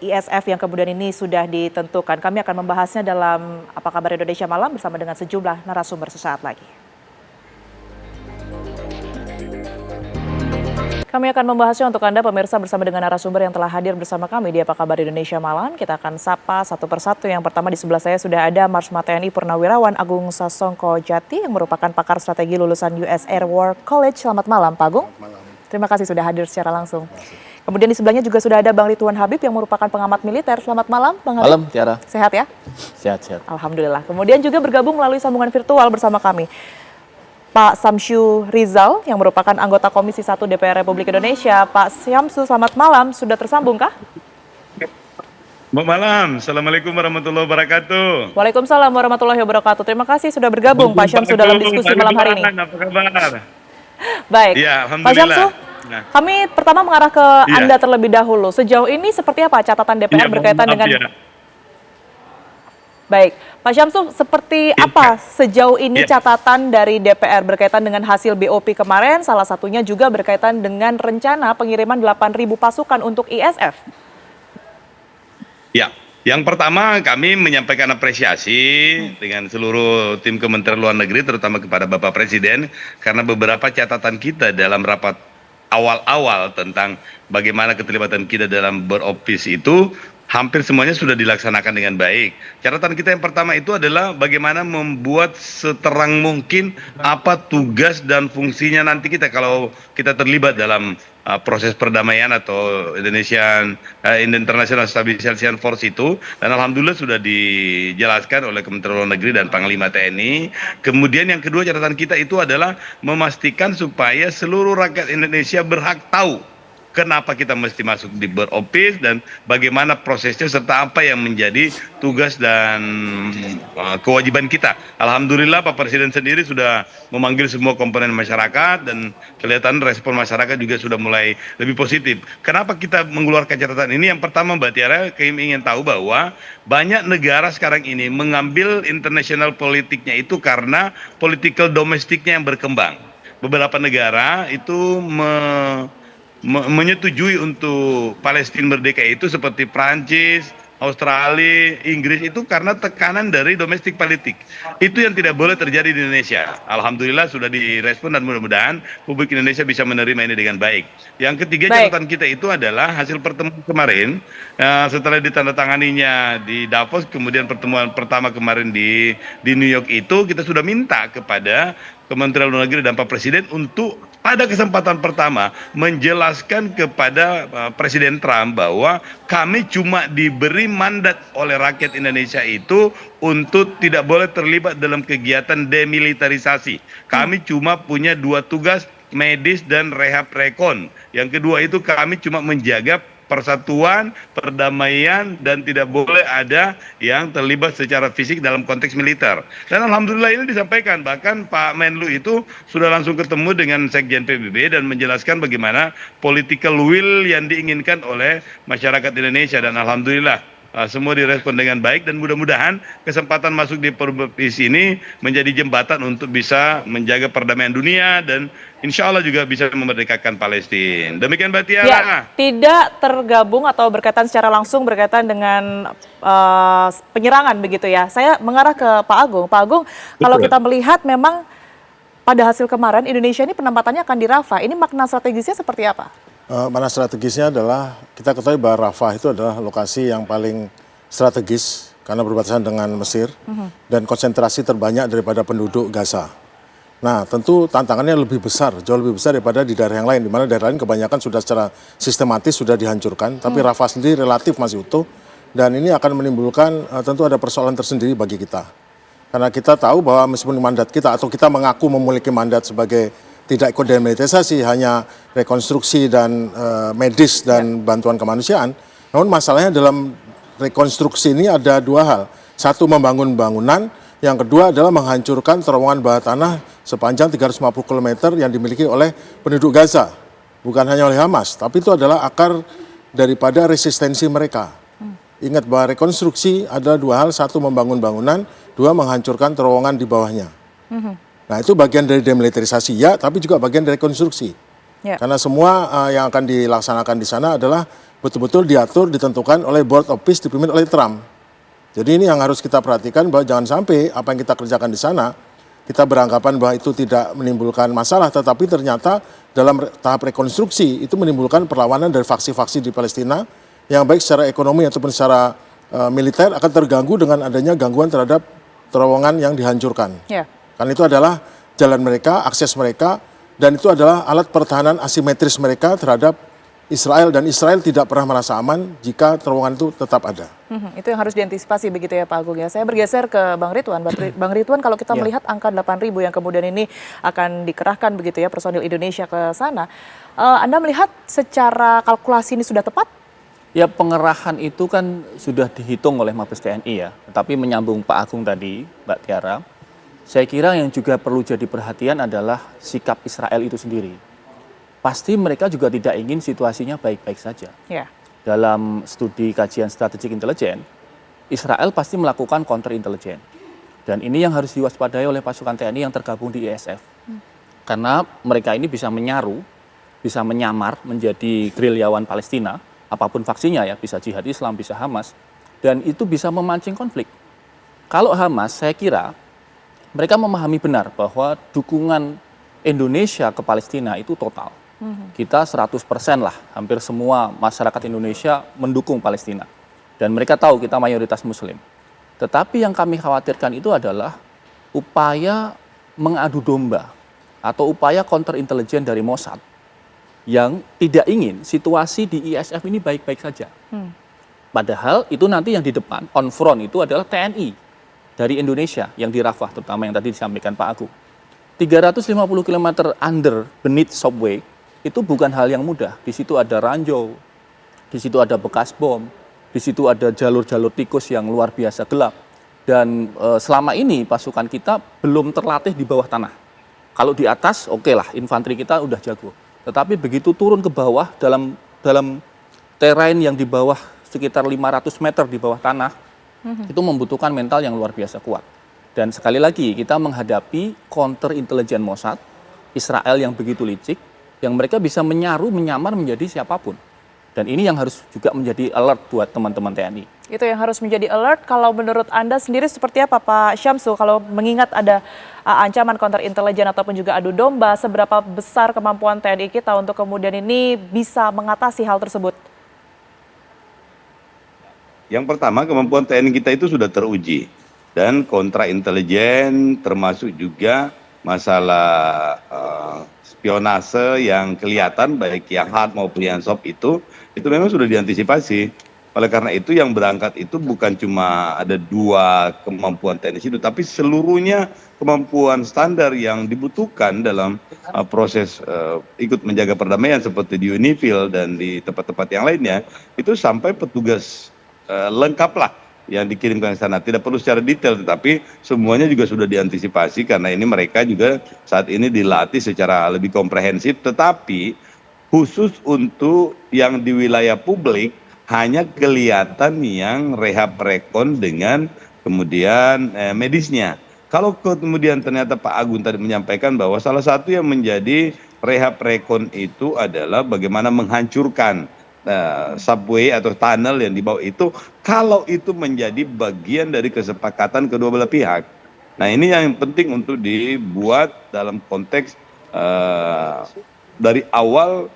ISF yang kemudian ini sudah ditentukan. Kami akan membahasnya dalam Apa Kabar Indonesia Malam bersama dengan sejumlah narasumber sesaat lagi. Kami akan membahasnya untuk Anda pemirsa bersama dengan narasumber yang telah hadir bersama kami di Apa Kabar Indonesia Malam. Kita akan sapa satu persatu. Yang pertama di sebelah saya sudah ada Marsma TNI Purnawirawan Agung Sasongko Jati yang merupakan pakar strategi lulusan US Air War College. Selamat malam Pak Agung. Malam. Terima kasih sudah hadir secara langsung. Kemudian di sebelahnya juga sudah ada Bang Ridwan Habib yang merupakan pengamat militer. Selamat malam Bang Habib. Malam Tiara. Sehat ya? Sehat. Alhamdulillah. Kemudian juga bergabung melalui sambungan virtual bersama kami Pak Samsyu Rizal yang merupakan anggota Komisi 1 DPR Republik Indonesia. Pak Syamsu, selamat malam. Sudah tersambung kah? Selamat malam. Assalamualaikum warahmatullahi wabarakatuh. Waalaikumsalam warahmatullahi wabarakatuh. Terima kasih sudah bergabung Pak Syamsu dalam diskusi malam hari ini. Apa kabar? Baik. Ya, Pak Syamsu, kami pertama mengarah ke Anda terlebih dahulu. Sejauh ini seperti apa catatan DPR berkaitan dengan... Baik, Pak Syamsu, seperti apa sejauh ini catatan dari DPR berkaitan dengan hasil BOP kemarin, salah satunya juga berkaitan dengan rencana pengiriman 8.000 pasukan untuk ISF? Ya, yang pertama kami menyampaikan apresiasi dengan seluruh tim Kementerian Luar Negeri, terutama kepada Bapak Presiden, karena beberapa catatan kita dalam rapat awal-awal tentang bagaimana keterlibatan kita dalam Board of Peace itu, hampir semuanya sudah dilaksanakan dengan baik. Catatan kita yang pertama itu adalah bagaimana membuat seterang mungkin apa tugas dan fungsinya nanti kita kalau kita terlibat dalam proses perdamaian atau International Stabilization Force itu. Dan alhamdulillah sudah dijelaskan oleh Kementerian Luar Negeri dan Panglima TNI. Kemudian yang kedua catatan kita itu adalah memastikan supaya seluruh rakyat Indonesia berhak tahu kenapa kita mesti masuk di board of peace dan bagaimana prosesnya serta apa yang menjadi tugas dan kewajiban kita. Alhamdulillah Pak Presiden sendiri sudah memanggil semua komponen masyarakat dan kelihatan respon masyarakat juga sudah mulai lebih positif. Kenapa kita mengeluarkan catatan ini? Yang pertama Mbak Tiara, kami ingin tahu bahwa banyak negara sekarang ini mengambil international politiknya itu karena political domestiknya yang berkembang. Beberapa negara itu menyetujui untuk Palestina merdeka itu seperti Prancis, Australia, Inggris itu karena tekanan dari domestik politik. Itu yang tidak boleh terjadi di Indonesia. Alhamdulillah sudah direspon dan mudah-mudahan publik Indonesia bisa menerima ini dengan baik. Yang ketiga catatan kita itu adalah hasil pertemuan kemarin setelah ditandatanganinya di Davos, kemudian pertemuan pertama kemarin di New York itu kita sudah minta kepada Kementerian Luar Negeri dan Pak Presiden untuk pada kesempatan pertama menjelaskan kepada Presiden Trump bahwa kami cuma diberi mandat oleh rakyat Indonesia itu untuk tidak boleh terlibat dalam kegiatan demilitarisasi. Kami cuma punya 2 tugas, medis dan rehab rekon. Yang kedua itu kami cuma menjaga persatuan, perdamaian, dan tidak boleh ada yang terlibat secara fisik dalam konteks militer. Dan alhamdulillah ini disampaikan, bahkan Pak Menlu itu sudah langsung ketemu dengan Sekjen PBB dan menjelaskan bagaimana political will yang diinginkan oleh masyarakat Indonesia, dan alhamdulillah semua direspon dengan baik dan mudah-mudahan kesempatan masuk di Perbis ini menjadi jembatan untuk bisa menjaga perdamaian dunia dan insya Allah juga bisa memerdekakan Palestina. Demikian Mbak Tiara. Ya, tidak tergabung atau berkaitan secara langsung berkaitan dengan penyerangan begitu ya. Saya mengarah ke Pak Agung. Pak Agung, kalau kita melihat memang pada hasil kemarin Indonesia ini penempatannya akan di Rafah. Ini makna strategisnya seperti apa? Mana strategisnya adalah kita ketahui bahwa Rafah itu adalah lokasi yang paling strategis karena berbatasan dengan Mesir dan konsentrasi terbanyak daripada penduduk Gaza. Nah tentu tantangannya lebih besar, jauh lebih besar daripada di daerah yang lain, di mana daerah lain kebanyakan sudah secara sistematis sudah dihancurkan, tapi Rafah sendiri relatif masih utuh dan ini akan menimbulkan tentu ada persoalan tersendiri bagi kita. Karena kita tahu bahwa meskipun mandat kita atau kita mengaku memiliki mandat sebagai tidak ikut demilitarisasi, hanya rekonstruksi dan medis dan bantuan kemanusiaan. Namun masalahnya dalam rekonstruksi ini ada 2 hal. Satu, membangun bangunan. Yang kedua adalah menghancurkan terowongan bawah tanah sepanjang 350 km yang dimiliki oleh penduduk Gaza. Bukan hanya oleh Hamas, tapi itu adalah akar daripada resistensi mereka. Ingat bahwa rekonstruksi ada 2 hal. Satu, membangun bangunan. 2, menghancurkan terowongan di bawahnya. Nah itu bagian dari demilitarisasi ya, tapi juga bagian dari konstruksi. Ya. Karena semua yang akan dilaksanakan di sana adalah betul-betul diatur, ditentukan oleh Board of Peace dipimpin oleh Trump. Jadi ini yang harus kita perhatikan bahwa jangan sampai apa yang kita kerjakan di sana, kita beranggapan bahwa itu tidak menimbulkan masalah, tetapi ternyata dalam tahap rekonstruksi itu menimbulkan perlawanan dari faksi-faksi di Palestina yang baik secara ekonomi ataupun secara militer akan terganggu dengan adanya gangguan terhadap terowongan yang dihancurkan. Ya. Karena itu adalah jalan mereka, akses mereka, dan itu adalah alat pertahanan asimetris mereka terhadap Israel, dan Israel tidak pernah merasa aman jika terowongan itu tetap ada. Itu yang harus diantisipasi begitu ya Pak Agung ya. Saya bergeser ke Bang Ridwan. Bang Ridwan, kalau kita melihat angka 8.000 yang kemudian ini akan dikerahkan begitu ya personil Indonesia ke sana, Anda melihat secara kalkulasi ini sudah tepat? Ya pengerahan itu kan sudah dihitung oleh Mabes TNI ya. Tetapi menyambung Pak Agung tadi, Mbak Tiara, saya kira yang juga perlu jadi perhatian adalah sikap Israel itu sendiri. Pasti mereka juga tidak ingin situasinya baik-baik saja. Yeah. Dalam studi kajian strategik intelijen, Israel pasti melakukan counter intelijen. Dan ini yang harus diwaspadai oleh pasukan TNI yang tergabung di ISF. Karena mereka ini bisa menyaru, bisa menyamar menjadi gerilyawan Palestina, apapun faksinya ya, bisa jihad Islam, bisa Hamas, dan itu bisa memancing konflik. Kalau Hamas, saya kira mereka memahami benar bahwa dukungan Indonesia ke Palestina itu total. Kita 100% lah, hampir semua masyarakat Indonesia mendukung Palestina. Dan mereka tahu kita mayoritas Muslim. Tetapi yang kami khawatirkan itu adalah upaya mengadu domba atau upaya counter intelijen dari Mossad yang tidak ingin situasi di ISF ini baik-baik saja. Padahal itu nanti yang di depan, on front itu adalah TNI. Dari Indonesia yang di Rafah, terutama yang tadi disampaikan Pak Agung. 350 km under beneath subway, itu bukan hal yang mudah. Di situ ada ranjau, di situ ada bekas bom, di situ ada jalur-jalur tikus yang luar biasa gelap. Dan selama ini pasukan kita belum terlatih di bawah tanah. Kalau di atas, oke lah, infanteri kita udah jago. Tetapi begitu turun ke bawah dalam terrain yang di bawah sekitar 500 meter di bawah tanah, itu membutuhkan mental yang luar biasa kuat. Dan sekali lagi kita menghadapi counter intelijen Mossad, Israel yang begitu licik, yang mereka bisa menyamar menjadi siapapun. Dan ini yang harus juga menjadi alert buat teman-teman TNI. Itu yang harus menjadi alert. Kalau menurut Anda sendiri seperti apa Pak Syamsu? Kalau mengingat ada ancaman counter intelijen ataupun juga adu domba, seberapa besar kemampuan TNI kita untuk kemudian ini bisa mengatasi hal tersebut? Yang pertama, kemampuan TNI kita itu sudah teruji. Dan kontra intelijen termasuk juga masalah spionase yang kelihatan baik yang hard maupun yang soft itu memang sudah diantisipasi. Oleh karena itu yang berangkat itu bukan cuma ada 2 kemampuan teknis itu, tapi seluruhnya kemampuan standar yang dibutuhkan dalam proses ikut menjaga perdamaian seperti di UNIFIL dan di tempat-tempat yang lainnya, itu sampai petugas lengkap lah yang dikirimkan ke sana. Tidak perlu secara detail, tetapi semuanya juga sudah diantisipasi karena ini mereka juga saat ini dilatih secara lebih komprehensif, tetapi khusus untuk yang di wilayah publik hanya kelihatan yang rehab rekon dengan kemudian medisnya. Kalau kemudian ternyata Pak Agung tadi menyampaikan bahwa salah satu yang menjadi rehab rekon itu adalah bagaimana menghancurkan subway atau tunnel yang di bawah itu, kalau itu menjadi bagian dari kesepakatan kedua belah pihak. Nah ini yang penting untuk dibuat dalam konteks dari awal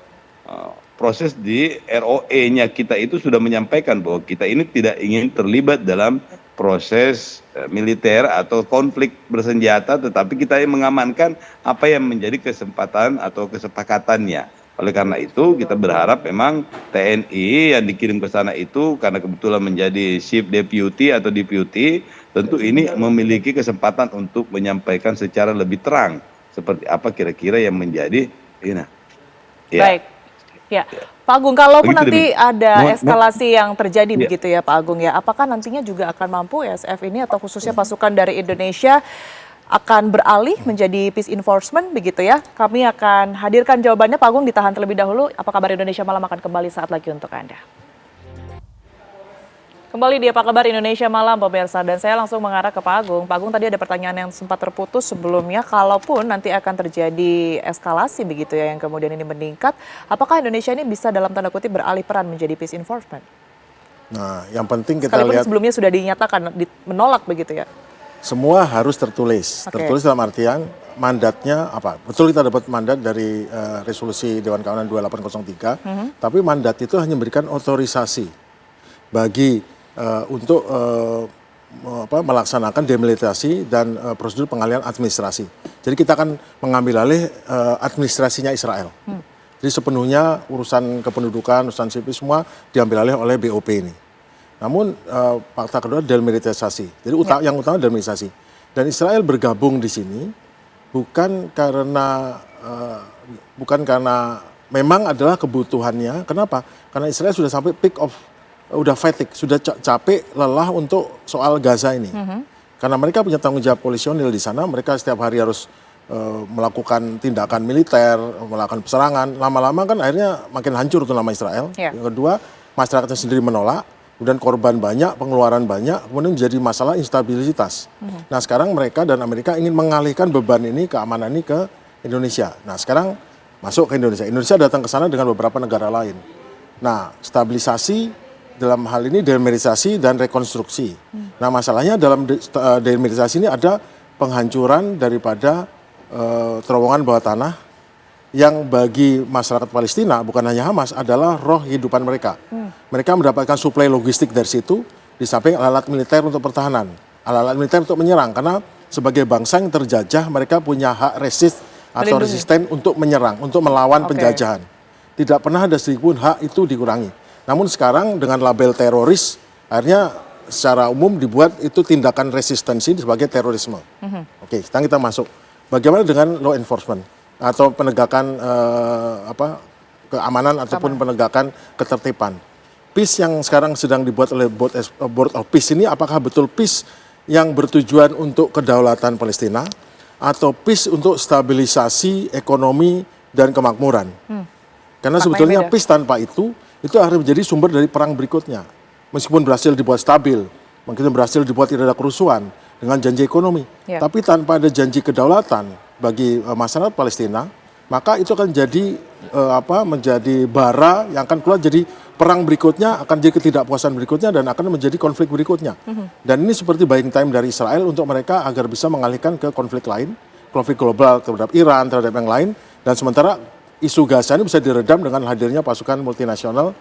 proses di ROE-nya kita itu sudah menyampaikan bahwa kita ini tidak ingin terlibat dalam proses militer atau konflik bersenjata, tetapi kita ingin mengamankan apa yang menjadi kesempatan atau kesepakatannya. Oleh karena itu kita berharap memang TNI yang dikirim ke sana itu karena kebetulan menjadi chief deputy atau deputy, tentu ini memiliki kesempatan untuk menyampaikan secara lebih terang seperti apa kira-kira yang menjadi ini. Ya. Baik. Ya, Pak Agung, kalaupun nanti ada eskalasi yang terjadi begitu ya Pak Agung ya, apakah nantinya juga akan mampu ISF ini atau khususnya pasukan dari Indonesia akan beralih menjadi peace enforcement begitu ya? Kami akan hadirkan jawabannya. Pak Agung ditahan terlebih dahulu. Apa kabar Indonesia Malam akan kembali saat lagi untuk Anda. Kembali di Apa Kabar Indonesia Malam pemirsa, dan saya langsung mengarah ke Pak Agung. Pak Agung, tadi ada pertanyaan yang sempat terputus sebelumnya, kalaupun nanti akan terjadi eskalasi begitu ya yang kemudian ini meningkat, apakah Indonesia ini bisa dalam tanda kutip beralih peran menjadi peace enforcement? Nah, yang penting kita Sekalipun lihat sebelumnya sudah dinyatakan menolak begitu ya. semua harus tertulis. Tertulis dalam artian mandatnya apa? Betul kita dapat mandat dari resolusi Dewan Keamanan 2803, tapi mandat itu hanya memberikan otorisasi bagi untuk melaksanakan demilitarisasi dan prosedur pengalihan administrasi. Jadi kita akan mengambil alih administrasinya Israel. Jadi sepenuhnya urusan kependudukan, urusan sipil semua diambil alih oleh BOP ini. Namun fakta kedua demilitarisasi. Jadi yang utama demilitarisasi. Dan Israel bergabung di sini bukan karena memang adalah kebutuhannya. Kenapa? Karena Israel sudah sampai peak of udah fatigue, sudah capek, lelah untuk soal Gaza ini. Karena mereka punya tanggung jawab polisionil di sana, mereka setiap hari harus melakukan tindakan militer, melakukan serangan. Lama-lama kan akhirnya makin hancur tuh nama Israel. Yang kedua, masyarakatnya sendiri menolak, kemudian korban banyak, pengeluaran banyak, kemudian menjadi masalah instabilitas. Nah sekarang mereka dan Amerika ingin mengalihkan beban ini, keamanan ini ke Indonesia. Nah sekarang masuk ke Indonesia. Indonesia datang ke sana dengan beberapa negara lain. Nah stabilisasi dalam hal ini demilitarisasi dan rekonstruksi. Nah masalahnya dalam demilitarisasi ini ada penghancuran daripada terowongan bawah tanah yang bagi masyarakat Palestina bukan hanya Hamas adalah roh kehidupan mereka. Mereka mendapatkan suplai logistik dari situ, di samping alat militer untuk pertahanan, alat militer untuk menyerang, karena sebagai bangsa yang terjajah mereka punya hak resisten untuk menyerang, untuk melawan penjajahan. Tidak pernah ada sedikitpun hak itu dikurangi. Namun sekarang dengan label teroris, akhirnya secara umum dibuat itu tindakan resistensi sebagai terorisme. Oke, sekarang kita masuk. Bagaimana dengan law enforcement? atau penegakan keamanan ataupun penegakan ketertiban. Peace yang sekarang sedang dibuat oleh Board of Peace ini apakah betul peace yang bertujuan untuk kedaulatan Palestina atau peace untuk stabilisasi ekonomi dan kemakmuran? Karena sebetulnya peace tanpa itu akan menjadi sumber dari perang berikutnya. Meskipun berhasil dibuat stabil, mungkin berhasil dibuat tidak ada kerusuhan dengan janji ekonomi, tapi tanpa ada janji kedaulatan bagi masyarakat Palestina, maka itu akan jadi menjadi bara yang akan keluar jadi perang berikutnya, akan jadi ketidakpuasan berikutnya dan akan menjadi konflik berikutnya. Dan ini seperti buying time dari Israel untuk mereka agar bisa mengalihkan ke konflik lain, konflik global terhadap Iran, terhadap yang lain, dan sementara isu Gaza ini bisa diredam dengan hadirnya pasukan multinasional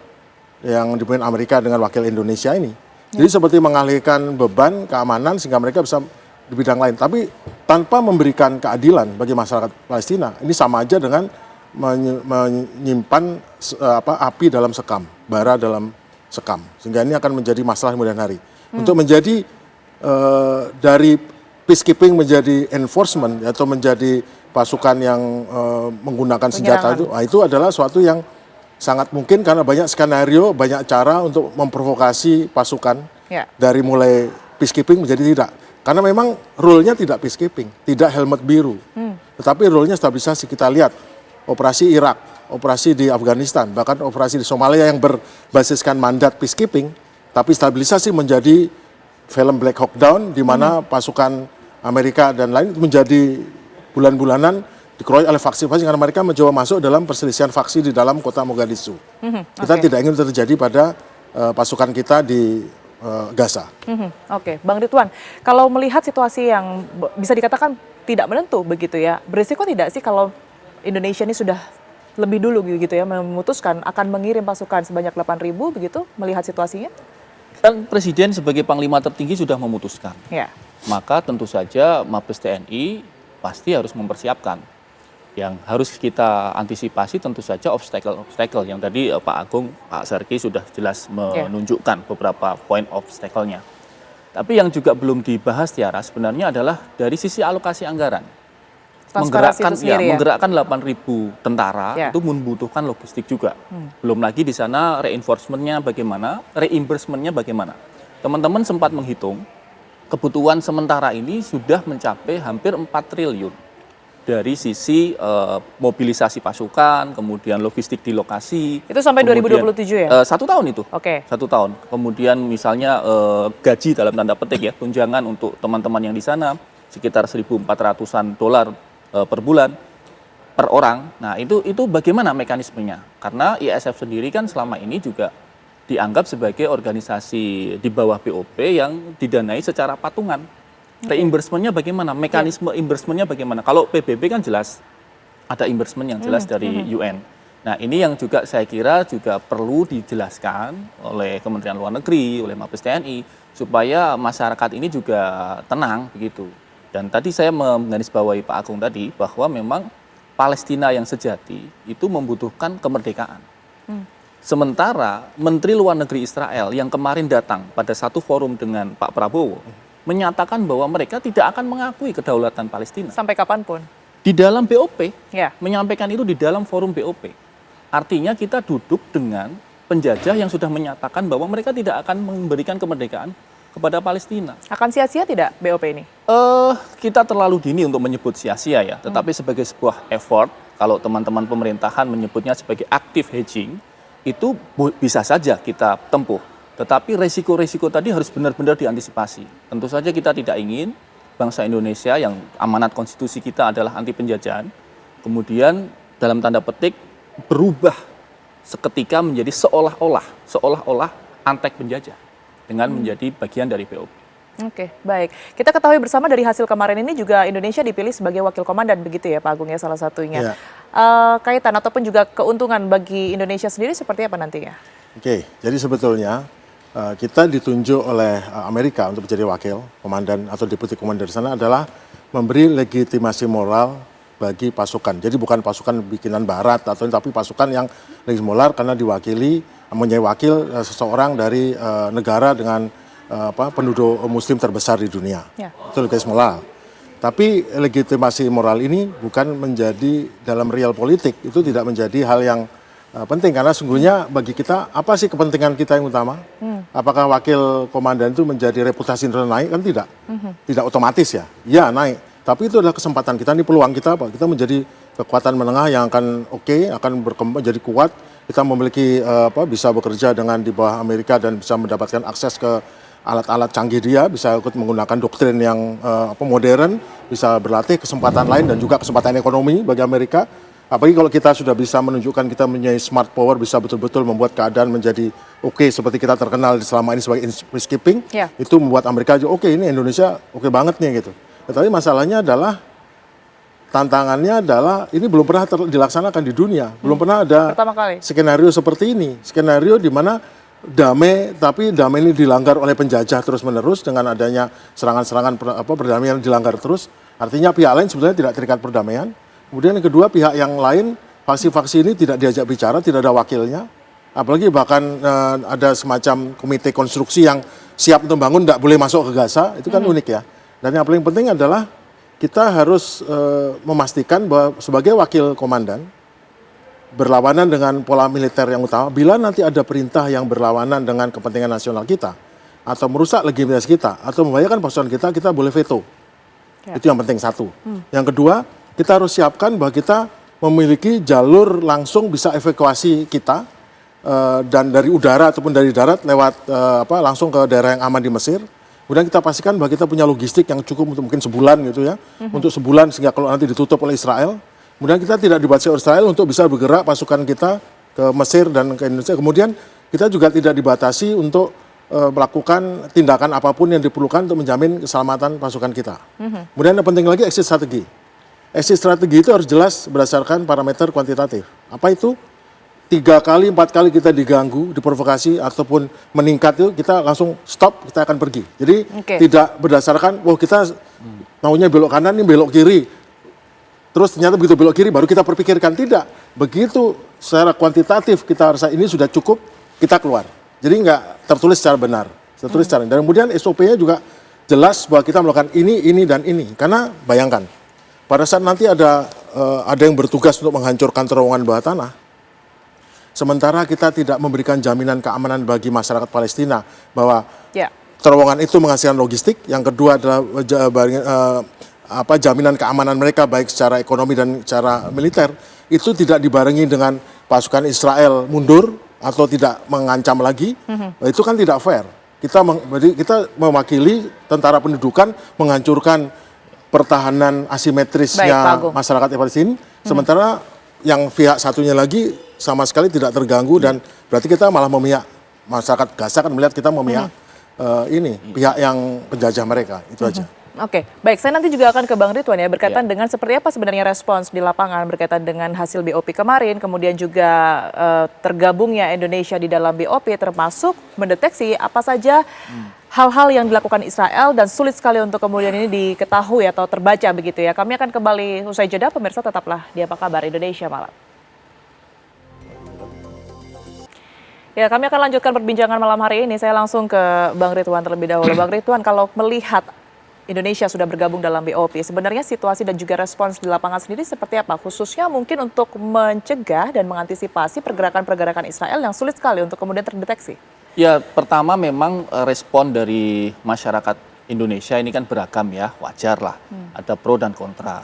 yang dipimpin Amerika dengan wakil Indonesia ini. Jadi seperti mengalihkan beban keamanan sehingga mereka bisa di bidang lain. Tapi tanpa memberikan keadilan bagi masyarakat Palestina, ini sama aja dengan menyimpan api dalam sekam, bara dalam sekam. Sehingga ini akan menjadi masalah kemudian hari. Untuk menjadi dari peacekeeping menjadi enforcement atau menjadi pasukan yang menggunakan senjata itu adalah suatu yang sangat mungkin karena banyak skenario, banyak cara untuk memprovokasi pasukan dari mulai peacekeeping menjadi tidak. Karena memang role-nya tidak peacekeeping, tidak helmet biru. Tetapi role-nya stabilisasi. Kita lihat operasi Irak, operasi di Afghanistan, bahkan operasi di Somalia yang berbasiskan mandat peacekeeping, tapi stabilisasi menjadi film Black Hawk Down di mana pasukan Amerika dan lain menjadi bulan-bulanan dikeroyok oleh faksi-faksi karena mereka mencoba masuk dalam perselisihan faksi di dalam kota Mogadishu. Kita tidak ingin terjadi pada pasukan kita di Gaza. Oke, Bang Ridwan, kalau melihat situasi yang bisa dikatakan tidak menentu begitu ya, berisiko tidak sih kalau Indonesia ini sudah lebih dulu gitu ya memutuskan akan mengirim pasukan sebanyak 8.000 begitu melihat situasinya? Kan Presiden sebagai Panglima tertinggi sudah memutuskan. Maka tentu saja Mabes TNI pasti harus mempersiapkan. Yang harus kita antisipasi tentu saja obstacle yang tadi Pak Agung, Pak Serki sudah jelas menunjukkan beberapa point obstacle-nya. Tapi yang juga belum dibahas Tiara sebenarnya adalah dari sisi alokasi anggaran. Menggerakkan 8.000 tentara itu membutuhkan logistik juga. Belum lagi di sana reinforcement-nya bagaimana, reimbursement-nya bagaimana. Teman-teman sempat menghitung kebutuhan sementara ini sudah mencapai hampir 4 triliun. Dari sisi mobilisasi pasukan, kemudian logistik di lokasi. Itu sampai 2027 ya? 1 tahun itu. 1 tahun. Kemudian misalnya gaji dalam tanda petik ya, tunjangan untuk teman-teman yang di sana sekitar 1.400-an dolar per bulan per orang. Nah, itu bagaimana mekanismenya? Karena ISF sendiri kan selama ini juga dianggap sebagai organisasi di bawah BOP yang didanai secara patungan. Reimbursement-nya bagaimana? Mekanisme reimbursement-nya bagaimana? Kalau PBB kan jelas ada reimbursement yang jelas dari UN. Nah, ini yang juga saya kira juga perlu dijelaskan oleh Kementerian Luar Negeri, oleh Mabes TNI supaya masyarakat ini juga tenang begitu. Dan tadi saya menggarisbawahi Pak Agung tadi bahwa memang Palestina yang sejati itu membutuhkan kemerdekaan. Sementara Menteri Luar Negeri Israel yang kemarin datang pada satu forum dengan Pak Prabowo menyatakan bahwa mereka tidak akan mengakui kedaulatan Palestina. Sampai kapanpun? Di dalam BOP, menyampaikan itu di dalam forum BOP. Artinya kita duduk dengan penjajah yang sudah menyatakan bahwa mereka tidak akan memberikan kemerdekaan kepada Palestina. Akan sia-sia tidak BOP ini? Kita terlalu dini untuk menyebut sia-sia ya. Tetapi sebagai sebuah effort, kalau teman-teman pemerintahan menyebutnya sebagai active hedging, itu bisa saja kita tempuh. Tetapi resiko-resiko tadi harus benar-benar diantisipasi. Tentu saja kita tidak ingin bangsa Indonesia yang amanat konstitusi kita adalah anti penjajahan, kemudian dalam tanda petik berubah seketika menjadi seolah-olah antek penjajah dengan menjadi bagian dari BOP. Oke, baik. Kita ketahui bersama dari hasil kemarin ini juga Indonesia dipilih sebagai wakil komandan begitu ya Pak Agung ya salah satunya. Kaitan ataupun juga keuntungan bagi Indonesia sendiri seperti apa nantinya? Oke, jadi sebetulnya kita ditunjuk oleh Amerika untuk menjadi wakil komandan atau deputi komandan di sana adalah memberi legitimasi moral bagi pasukan. Jadi bukan pasukan bikinan barat tapi pasukan yang legitimasi moral karena diwakili menjadi wakil seseorang dari negara dengan penduduk muslim terbesar di dunia. Itu legitimasi moral. Tapi legitimasi moral ini bukan menjadi dalam real politik, itu tidak menjadi hal yang penting karena sungguhnya bagi kita apa sih kepentingan kita yang utama? Apakah wakil komandan itu menjadi reputasi naik? Kan tidak, tidak otomatis ya. Ya naik, tapi itu adalah kesempatan kita, ini peluang kita, Pak. Kita menjadi kekuatan menengah yang akan akan berkembang jadi kuat. Kita memiliki bisa bekerja dengan di bawah Amerika dan bisa mendapatkan akses ke alat-alat canggih dia, bisa ikut menggunakan doktrin yang modern, bisa berlatih kesempatan lain dan juga kesempatan ekonomi bagi Amerika. Apalagi kalau kita sudah bisa menunjukkan kita mempunyai smart power, bisa betul-betul membuat keadaan menjadi seperti kita terkenal selama ini sebagai peacekeeping, itu membuat Amerika juga ini Indonesia banget nih gitu. Tetapi masalahnya adalah tantangannya adalah ini belum pernah dilaksanakan di dunia, belum pernah ada skenario seperti ini, skenario di mana damai, tapi damai ini dilanggar oleh penjajah terus-menerus dengan adanya serangan-serangan perdamaian dilanggar terus. Artinya pihak lain sebenarnya tidak terikat perdamaian. Kemudian yang kedua, pihak yang lain, faksi-faksi ini tidak diajak bicara, tidak ada wakilnya. Apalagi bahkan ada semacam komite konstruksi yang siap untuk bangun, tidak boleh masuk ke Gaza, itu kan unik ya. Dan yang paling penting adalah kita harus memastikan bahwa sebagai wakil komandan, berlawanan dengan pola militer yang utama, bila nanti ada perintah yang berlawanan dengan kepentingan nasional kita, atau merusak legitimitas kita, atau membahayakan persoalan kita, kita boleh veto. Itu yang penting, satu. Yang kedua, kita harus siapkan bahwa kita memiliki jalur langsung bisa evakuasi kita, dan dari udara ataupun dari darat lewat langsung ke daerah yang aman di Mesir. Kemudian kita pastikan bahwa kita punya logistik yang cukup untuk mungkin sebulan gitu ya, untuk sebulan sehingga kalau nanti ditutup oleh Israel, kemudian kita tidak dibatasi oleh Israel untuk bisa bergerak pasukan kita ke Mesir dan ke Indonesia. Kemudian kita juga tidak dibatasi untuk melakukan tindakan apapun yang diperlukan untuk menjamin keselamatan pasukan kita. Kemudian yang penting lagi exit strategi. Exit strategi itu harus jelas berdasarkan parameter kuantitatif. Apa itu? 3 kali, 4 kali kita diganggu, diprovokasi ataupun meningkat itu kita langsung stop, kita akan pergi. Jadi tidak berdasarkan, kita maunya belok kanan, ini belok kiri. Terus ternyata begitu belok kiri baru kita perpikirkan, tidak. Begitu secara kuantitatif kita rasa ini sudah cukup, kita keluar. Jadi nggak tertulis secara benar. Tertulis secara, dan kemudian SOP-nya juga jelas bahwa kita melakukan ini, dan ini. Karena bayangkan, pada saat nanti ada yang bertugas untuk menghancurkan terowongan bawah tanah, sementara kita tidak memberikan jaminan keamanan bagi masyarakat Palestina bahwa terowongan itu menghasilkan logistik, yang kedua adalah jaminan keamanan mereka baik secara ekonomi dan secara militer, itu tidak dibarengi dengan pasukan Israel mundur atau tidak mengancam lagi, itu kan tidak fair. Kita mewakili tentara pendudukan menghancurkan pertahanan asimetrisnya masyarakat Palestina, sementara yang pihak satunya lagi sama sekali tidak terganggu, dan berarti kita malah memihak masyarakat Gaza, kan melihat kita memihak pihak yang penjajah mereka, itu aja. Oke, baik. Saya nanti juga akan ke Bang Ridwan ya, berkaitan dengan seperti apa sebenarnya respons di lapangan berkaitan dengan hasil BOP kemarin, kemudian juga tergabungnya Indonesia di dalam BOP, termasuk mendeteksi apa saja hal-hal yang dilakukan Israel dan sulit sekali untuk kemudian ini diketahui atau terbaca begitu ya. Kami akan kembali usai jeda, pemirsa tetaplah di Apa Kabar Indonesia Malam. Ya, kami akan lanjutkan perbincangan malam hari ini. Saya langsung ke Bang Ridwan terlebih dahulu. Bang Ridwan, kalau melihat Indonesia sudah bergabung dalam BOP, sebenarnya situasi dan juga respons di lapangan sendiri seperti apa? Khususnya mungkin untuk mencegah dan mengantisipasi pergerakan-pergerakan Israel yang sulit sekali untuk kemudian terdeteksi. Ya, pertama memang respon dari masyarakat Indonesia ini kan beragam ya, wajar lah. Ada pro dan kontra.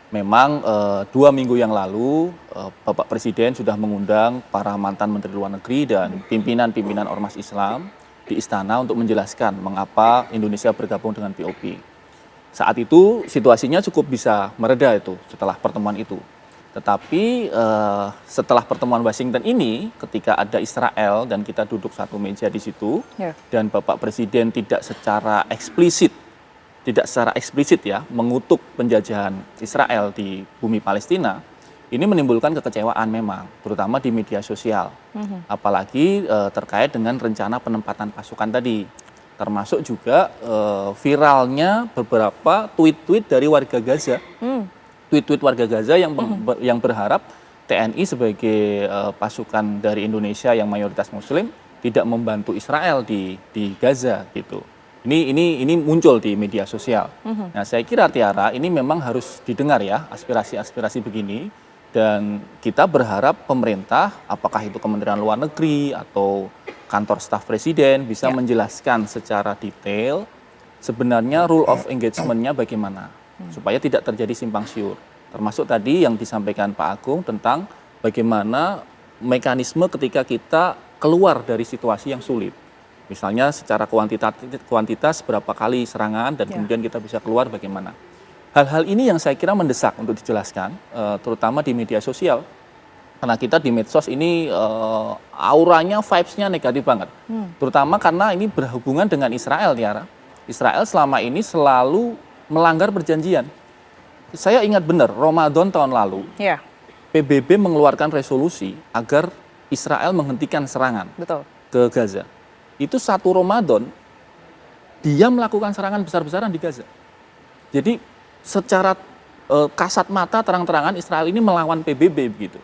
Memang 2 minggu yang lalu Bapak Presiden sudah mengundang para mantan Menteri Luar Negeri dan pimpinan-pimpinan Ormas Islam di Istana untuk menjelaskan mengapa Indonesia bergabung dengan BOP. Saat itu situasinya cukup bisa mereda itu setelah pertemuan itu. Tetapi setelah pertemuan Washington ini, ketika ada Israel dan kita duduk satu meja di situ, dan Bapak Presiden tidak secara eksplisit ya mengutuk penjajahan Israel di bumi Palestina, ini menimbulkan kekecewaan memang, terutama di media sosial. Apalagi terkait dengan rencana penempatan pasukan tadi, termasuk juga viralnya beberapa tweet-tweet dari warga Gaza. Tweet-tweet warga Gaza yang berharap TNI sebagai pasukan dari Indonesia yang mayoritas Muslim tidak membantu Israel di Gaza gitu. Ini muncul di media sosial. Nah, saya kira Tiara ini memang harus didengar ya aspirasi-aspirasi begini, dan kita berharap pemerintah, apakah itu Kementerian Luar Negeri atau kantor staf presiden bisa menjelaskan secara detail sebenarnya rule of engagement-nya bagaimana supaya tidak terjadi simpang siur. Termasuk tadi yang disampaikan Pak Agung tentang bagaimana mekanisme ketika kita keluar dari situasi yang sulit. Misalnya secara kuantitas berapa kali serangan dan kemudian kita bisa keluar bagaimana. Hal-hal ini yang saya kira mendesak untuk dijelaskan, terutama di media sosial. Karena kita di medsos ini auranya, vibes-nya negatif banget. Terutama karena ini berhubungan dengan Israel, Tiara. Israel selama ini selalu melanggar perjanjian. Saya ingat benar, Ramadan tahun lalu, PBB mengeluarkan resolusi agar Israel menghentikan serangan ke Gaza. Itu satu Ramadan, dia melakukan serangan besar-besaran di Gaza. Jadi secara kasat mata terang-terangan Israel ini melawan PBB begitu.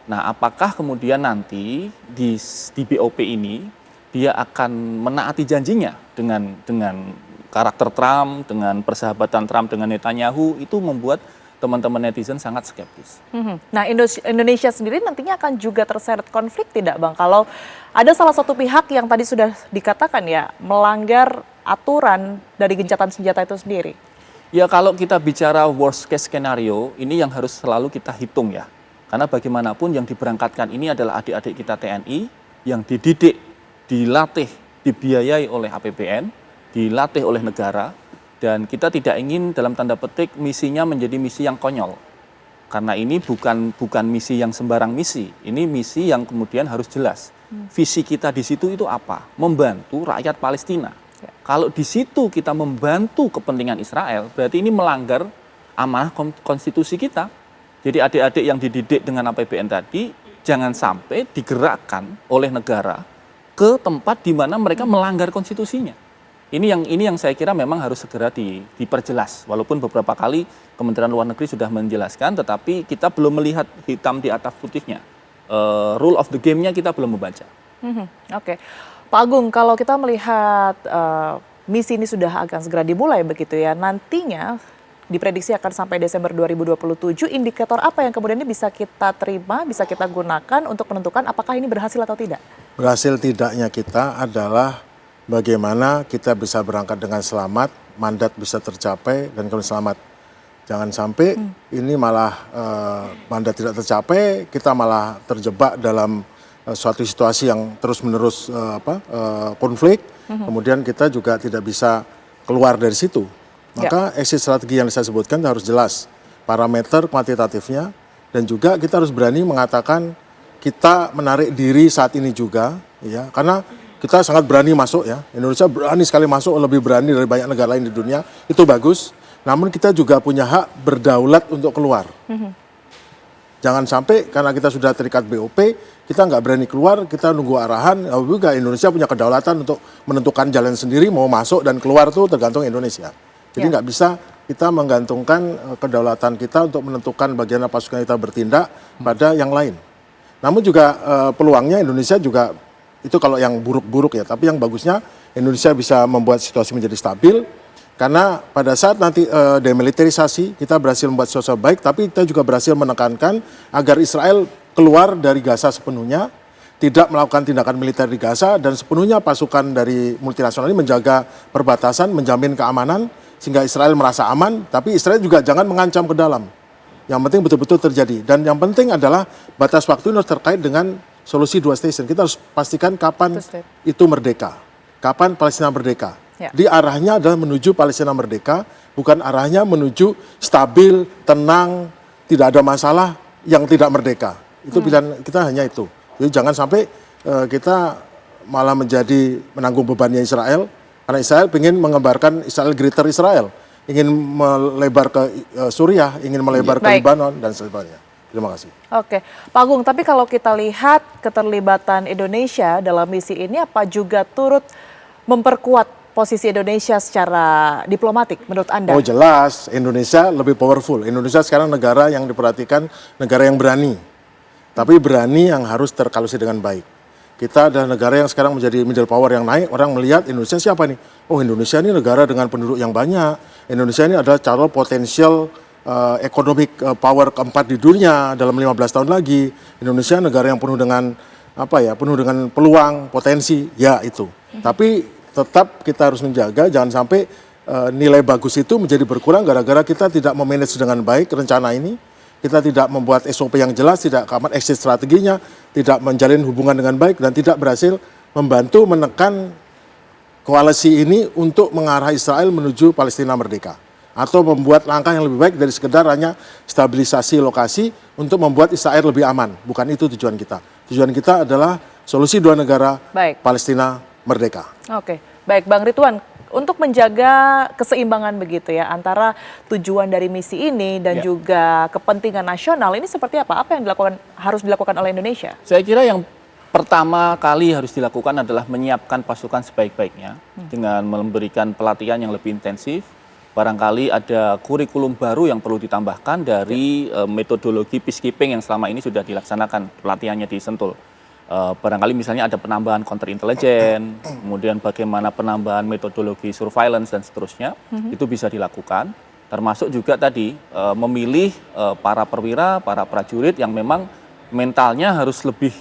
Nah, apakah kemudian nanti di BOP ini dia akan menaati janjinya dengan karakter Trump, dengan persahabatan Trump dengan Netanyahu, itu membuat teman-teman netizen sangat skeptis. Nah, Indonesia sendiri nantinya akan juga terseret konflik tidak, Bang? Kalau ada salah satu pihak yang tadi sudah dikatakan ya melanggar aturan dari gencatan senjata itu sendiri. Ya, kalau kita bicara worst case scenario, ini yang harus selalu kita hitung ya. Karena bagaimanapun yang diberangkatkan ini adalah adik-adik kita TNI yang dididik, dilatih, dibiayai oleh APBN, dilatih oleh negara, dan kita tidak ingin dalam tanda petik misinya menjadi misi yang konyol. Karena ini bukan misi yang sembarang misi, ini misi yang kemudian harus jelas. Visi kita di situ itu apa? Membantu rakyat Palestina. Kalau di situ kita membantu kepentingan Israel, berarti ini melanggar amanah konstitusi kita. Jadi adik-adik yang dididik dengan APBN tadi jangan sampai digerakkan oleh negara ke tempat di mana mereka melanggar konstitusinya. Ini yang saya kira memang harus segera diperjelas. Walaupun beberapa kali Kementerian Luar Negeri sudah menjelaskan, tetapi kita belum melihat hitam di atas putihnya. Rule of the game-nya kita belum membaca. Oke. Pak Agung, kalau kita melihat misi ini sudah akan segera dimulai begitu ya, nantinya diprediksi akan sampai Desember 2027, indikator apa yang kemudian ini bisa kita terima, bisa kita gunakan untuk menentukan apakah ini berhasil atau tidak? Berhasil tidaknya kita adalah bagaimana kita bisa berangkat dengan selamat, mandat bisa tercapai dan kemudian selamat. Jangan sampai ini malah mandat tidak tercapai, kita malah terjebak dalam suatu situasi yang terus-menerus konflik, kemudian kita juga tidak bisa keluar dari situ. Maka exit strategi yang saya sebutkan harus jelas, parameter kuantitatifnya, dan juga kita harus berani mengatakan kita menarik diri saat ini juga, ya, karena kita sangat berani masuk ya, Indonesia berani sekali masuk, lebih berani dari banyak negara lain di dunia, itu bagus. Namun kita juga punya hak berdaulat untuk keluar. Jangan sampai karena kita sudah terikat BOP, kita nggak berani keluar, kita nunggu arahan. Juga Indonesia punya kedaulatan untuk menentukan jalan sendiri, mau masuk dan keluar tuh tergantung Indonesia. Jadi nggak bisa kita menggantungkan kedaulatan kita untuk menentukan bagaimana pasukan kita bertindak pada yang lain. Namun juga peluangnya Indonesia juga itu kalau yang buruk-buruk ya, tapi yang bagusnya Indonesia bisa membuat situasi menjadi stabil. Karena pada saat nanti demilitarisasi kita berhasil membuat suasana baik, tapi kita juga berhasil menekankan agar Israel keluar dari Gaza sepenuhnya, tidak melakukan tindakan militer di Gaza, dan sepenuhnya pasukan dari multinasional ini menjaga perbatasan, menjamin keamanan, sehingga Israel merasa aman, tapi Israel juga jangan mengancam ke dalam. Yang penting betul-betul terjadi. Dan yang penting adalah batas waktu ini harus terkait dengan solusi dua station. Kita harus pastikan kapan itu merdeka, kapan Palestina merdeka. Di arahnya adalah menuju Palestina merdeka, bukan arahnya menuju stabil, tenang, tidak ada masalah yang tidak merdeka. Itu pilihan kita hanya itu. Jadi jangan sampai kita malah menjadi menanggung bebannya Israel, karena Israel ingin mengembarkan Israel Greater Israel, ingin melebar ke Suriah, ingin melebar ke Lebanon dan sebagainya. Terima kasih. Oke, Pak Agung, tapi kalau kita lihat keterlibatan Indonesia dalam misi ini, apa juga turut memperkuat posisi Indonesia secara diplomatik menurut Anda? Oh jelas, Indonesia lebih powerful. Indonesia sekarang negara yang diperhatikan, negara yang berani. Tapi berani yang harus terkalkulasi dengan baik. Kita adalah negara yang sekarang menjadi middle power yang naik. Orang melihat Indonesia siapa nih? Oh, Indonesia ini negara dengan penduduk yang banyak. Indonesia ini adalah calon potensial economic power keempat di dunia dalam 15 tahun lagi. Indonesia negara yang penuh dengan penuh dengan peluang, potensi, ya itu. Tapi tetap kita harus menjaga jangan sampai nilai bagus itu menjadi berkurang gara-gara kita tidak memanage dengan baik rencana ini. Kita tidak membuat SOP yang jelas, tidak exit strateginya, tidak menjalin hubungan dengan baik dan tidak berhasil membantu menekan koalisi ini untuk mengarah Israel menuju Palestina merdeka. Atau membuat langkah yang lebih baik dari sekedar hanya stabilisasi lokasi untuk membuat Israel lebih aman. Bukan itu tujuan kita. Tujuan kita adalah solusi dua negara, Palestina merdeka. Oke, baik Bang Ridwan. Untuk menjaga keseimbangan begitu ya antara tujuan dari misi ini dan juga kepentingan nasional ini seperti apa? Apa yang harus dilakukan oleh Indonesia? Saya kira yang pertama kali harus dilakukan adalah menyiapkan pasukan sebaik-baiknya dengan memberikan pelatihan yang lebih intensif. Barangkali ada kurikulum baru yang perlu ditambahkan dari metodologi peacekeeping yang selama ini sudah dilaksanakan pelatihannya di Sentul. Barangkali misalnya ada penambahan counter intelligence, kemudian bagaimana penambahan metodologi surveillance dan seterusnya, itu bisa dilakukan. Termasuk juga tadi memilih para perwira, para prajurit yang memang mentalnya harus lebih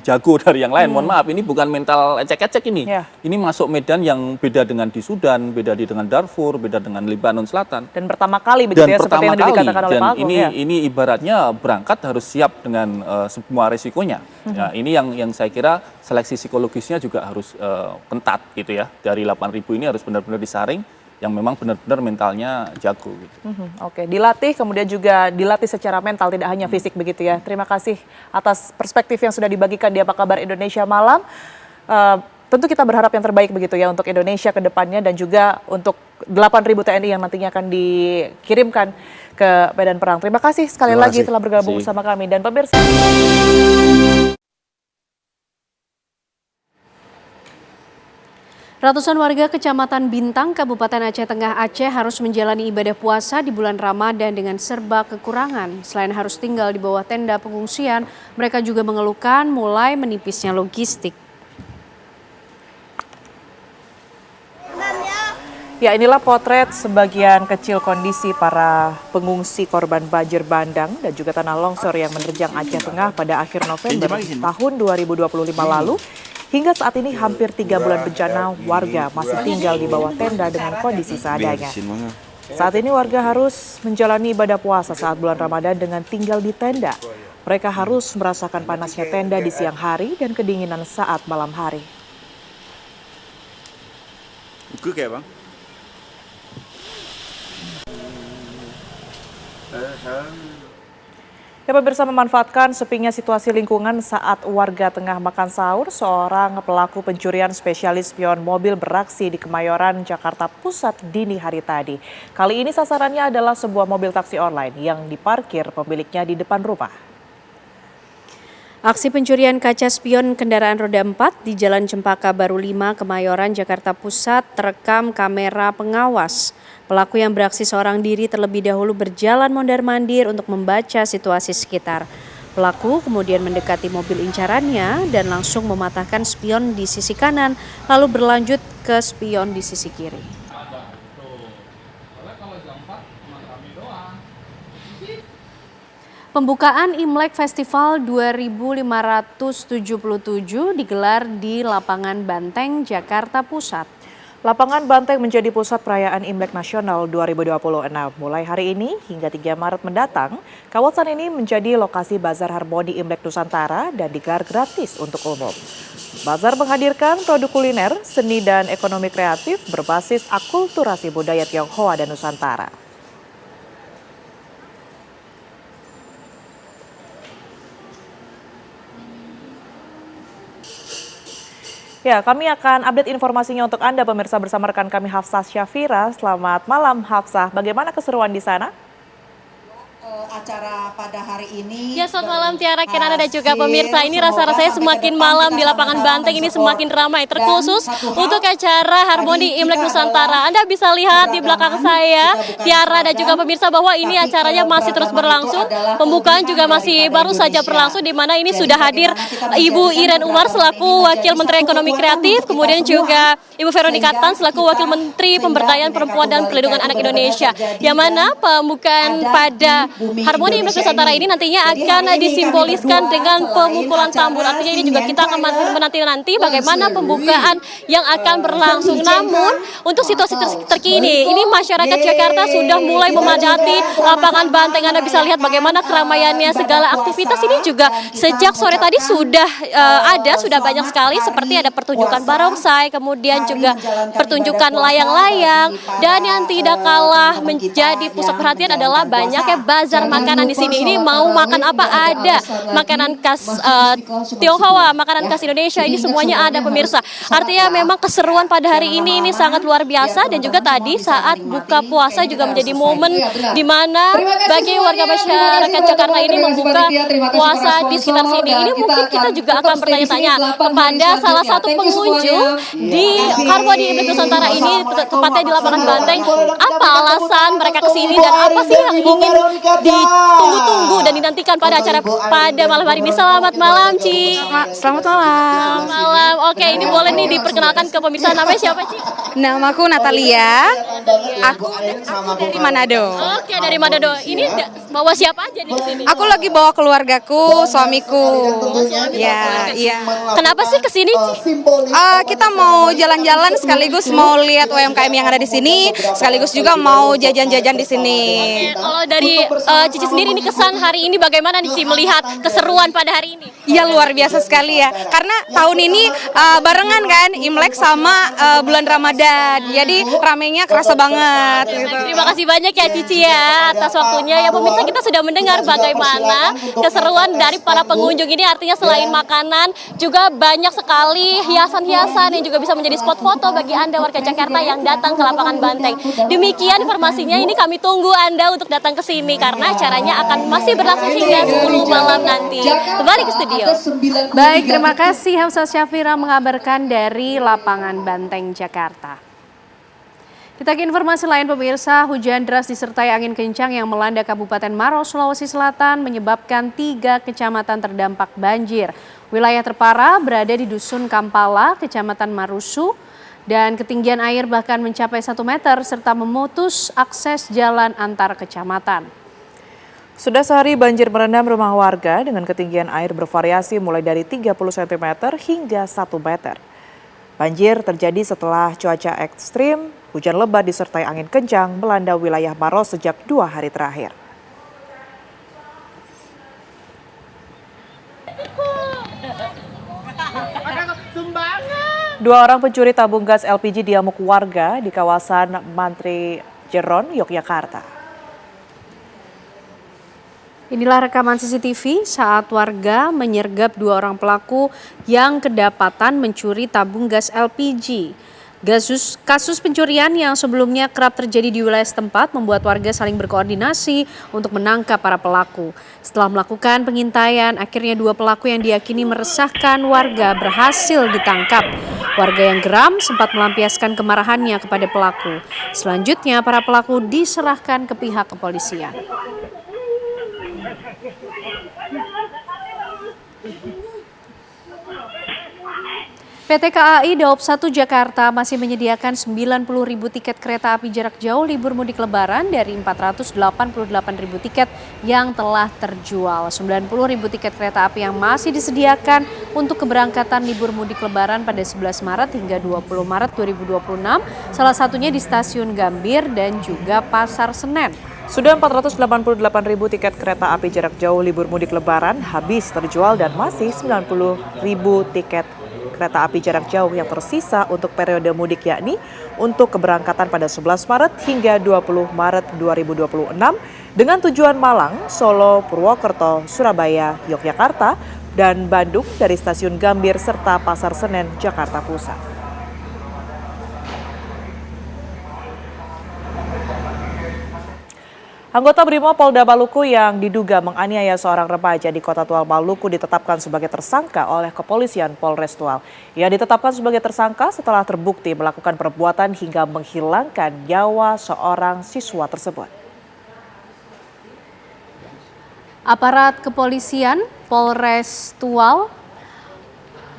jago dari yang lain. Mohon maaf, ini bukan mental ecek-ecek ini. Ini masuk medan yang beda dengan di Sudan, beda dengan Darfur, beda dengan Lebanon Selatan. Dan pertama kali begitu ya, seperti yang dikatakan oleh Pak Agung. Ini ibaratnya berangkat harus siap dengan semua resikonya. Ya, ini yang saya kira seleksi psikologisnya juga harus ketat gitu ya. Dari 8.000 ini harus benar-benar disaring yang memang benar-benar mentalnya jago gitu. Oke, dilatih kemudian juga dilatih secara mental, tidak hanya fisik begitu ya. Terima kasih atas perspektif yang sudah dibagikan di Apa Kabar Indonesia Malam. Tentu kita berharap yang terbaik begitu ya untuk Indonesia ke depannya dan juga untuk 8.000 TNI yang nantinya akan dikirimkan ke medan perang. Terima kasih sekali lagi telah bergabung bersama kami dan pemirsa. Ratusan warga Kecamatan Bintang, Kabupaten Aceh Tengah Aceh harus menjalani ibadah puasa di bulan Ramadan dengan serba kekurangan. Selain harus tinggal di bawah tenda pengungsian, mereka juga mengeluhkan mulai menipisnya logistik. Ya, inilah potret sebagian kecil kondisi para pengungsi korban banjir bandang dan juga tanah longsor yang menerjang Aceh Tengah pada akhir November tahun 2025 lalu. Hingga saat ini hampir 3 bulan bencana, warga masih tinggal di bawah tenda dengan kondisi seadanya. Saat ini warga harus menjalani ibadah puasa saat bulan Ramadan dengan tinggal di tenda. Mereka harus merasakan panasnya tenda di siang hari dan kedinginan saat malam hari. Oke kayak bang. Ya, pemirsa, memanfaatkan sepinya situasi lingkungan saat warga tengah makan sahur, seorang pelaku pencurian spesialis spion mobil beraksi di Kemayoran, Jakarta Pusat dini hari tadi. Kali ini sasarannya adalah sebuah mobil taksi online yang diparkir pemiliknya di depan rumah. Aksi pencurian kaca spion kendaraan roda 4 di Jalan Cempaka Baru 5, Kemayoran, Jakarta Pusat terekam kamera pengawas. Pelaku yang beraksi seorang diri terlebih dahulu berjalan mondar-mandir untuk membaca situasi sekitar. Pelaku kemudian mendekati mobil incarannya dan langsung mematahkan spion di sisi kanan, lalu berlanjut ke spion di sisi kiri. Pembukaan Imlek Festival 2577 digelar di Lapangan Banteng, Jakarta Pusat. Lapangan Banteng menjadi pusat perayaan Imlek Nasional 2026. Mulai hari ini hingga 3 Maret mendatang, kawasan ini menjadi lokasi Bazar Harmoni Imlek Nusantara dan digelar gratis untuk umum. Bazar menghadirkan produk kuliner, seni dan ekonomi kreatif berbasis akulturasi budaya Tionghoa dan Nusantara. Ya, kami akan update informasinya untuk Anda pemirsa bersama rekan kami Hafsah Syafira. Selamat malam Hafsah, bagaimana keseruan di sana? acara pada hari ini. Ya, selamat malam Tiara, Kenana dan juga pemirsa. Ini rasa-rasanya semakin malam di lapangan Banteng ini semakin ramai, terkhusus untuk acara Harmoni Imlek Nusantara. Anda bisa lihat di belakang saya, Tiara dan juga pemirsa, bahwa ini acaranya masih terus berlangsung. Pembukaan juga masih baru saja berlangsung, di mana ini sudah hadir Ibu Iren Umar selaku Wakil Menteri Ekonomi Kreatif, kemudian juga Ibu Veronica Tan selaku Wakil Menteri Pemberdayaan Perempuan dan Perlindungan Anak Indonesia. Yang mana pembukaan pada Harmoni Imlek Nusantara ini nantinya akan disimboliskan dengan pemukulan tambur. Artinya ini juga kita akan menanti bagaimana pembukaan yang akan berlangsung. Namun untuk situasi terkini, ini masyarakat Jakarta sudah mulai memadati lapangan Banteng. Anda bisa lihat bagaimana keramaiannya, segala aktivitas ini juga sejak sore tadi sudah sudah banyak sekali, seperti ada pertunjukan barongsai, kemudian juga pertunjukan layang-layang, dan yang tidak kalah menjadi pusat perhatian adalah banyaknya bazar makanan di sini. Ini mau makan apa ada, makanan khas Tionghoa, makanan khas Indonesia, ini semuanya ada pemirsa. Artinya memang keseruan pada hari ini sangat luar biasa, dan juga tadi saat buka puasa juga menjadi momen di mana bagi warga masyarakat Jakarta ini membuka puasa di sekitar sini. Ini mungkin kita juga akan bertanya-tanya kepada salah satu pengunjung di Harmoni Imlek Nusantara ini, tepatnya di lapangan Banteng, apa alasan mereka kesini dan apa sih yang ingin ditunggu-tunggu dan dinantikan pada acara pada malam hari ini. Selamat malam, Ci. Selamat malam. Selamat malam. Oke, ini boleh nih diperkenalkan ke pemirsa, namanya siapa, Ci? Namaku Natalia. Aku dari Manado. Oke, dari Manado. Ini bawa siapa aja di sini? Aku lagi bawa keluargaku, suamiku. Ya, iya. Kenapa sih kesini, Ci? Kita mau jalan-jalan sekaligus mau lihat UMKM yang ada di sini, sekaligus juga mau jajan-jajan di sini. Kalau dari Cici sendiri, ini kesan hari ini bagaimana nih, Ci, melihat keseruan pada hari ini? Iya, luar biasa sekali ya. Karena tahun ini barengan kan Imlek sama bulan Ramadan. Jadi ramenya kerasa banget gitu. Terima kasih banyak ya Cici ya atas waktunya. Ya pemirsa, kita sudah mendengar bagaimana keseruan dari para pengunjung ini. Artinya selain makanan juga banyak sekali hiasan-hiasan yang juga bisa menjadi spot foto bagi Anda warga Jakarta yang datang ke lapangan Banteng. Demikian informasinya, ini kami tunggu Anda untuk datang ke sini karena acaranya akan masih berlangsung hingga 10 malam nanti. Kembali ke studio. Baik, terima kasih Hamzah Syafira mengabarkan dari lapangan Banteng, Jakarta. Kita ke informasi lain pemirsa, hujan deras disertai angin kencang yang melanda Kabupaten Maros, Sulawesi Selatan menyebabkan 3 kecamatan terdampak banjir. Wilayah terparah berada di Dusun Kampala, Kecamatan Marusu, dan ketinggian air bahkan mencapai 1 meter serta memutus akses jalan antar kecamatan. Sudah sehari banjir merendam rumah warga dengan ketinggian air bervariasi mulai dari 30 cm hingga 1 meter. Banjir terjadi setelah cuaca ekstrim, hujan lebat disertai angin kencang melanda wilayah Maros sejak 2 hari terakhir. Dua orang pencuri tabung gas LPG diamuk warga di kawasan Mantri Jeron, Yogyakarta. Inilah rekaman CCTV saat warga menyergap 2 orang pelaku yang kedapatan mencuri tabung gas LPG. Kasus pencurian yang sebelumnya kerap terjadi di wilayah setempat membuat warga saling berkoordinasi untuk menangkap para pelaku. Setelah melakukan pengintaian, akhirnya 2 pelaku yang diyakini meresahkan warga berhasil ditangkap. Warga yang geram sempat melampiaskan kemarahannya kepada pelaku. Selanjutnya, para pelaku diserahkan ke pihak kepolisian. PT KAI Daob 1 Jakarta masih menyediakan 90.000 tiket kereta api jarak jauh libur mudik lebaran dari 488.000 tiket yang telah terjual. 90.000 tiket kereta api yang masih disediakan untuk keberangkatan libur mudik lebaran pada 11 Maret hingga 20 Maret 2026, salah satunya di Stasiun Gambir dan juga Pasar Senen. Sudah 488.000 tiket kereta api jarak jauh libur mudik lebaran habis terjual dan masih 90.000 tiket kereta api jarak jauh yang tersisa untuk periode mudik, yakni untuk keberangkatan pada 11 Maret hingga 20 Maret 2026 dengan tujuan Malang, Solo, Purwokerto, Surabaya, Yogyakarta, dan Bandung dari Stasiun Gambir serta Pasar Senen, Jakarta Pusat. Anggota Brimob Polda Maluku yang diduga menganiaya seorang remaja di Kota Tual Maluku ditetapkan sebagai tersangka oleh Kepolisian Polres Tual. Ia ditetapkan sebagai tersangka setelah terbukti melakukan perbuatan hingga menghilangkan nyawa seorang siswa tersebut. Aparat kepolisian Polres Tual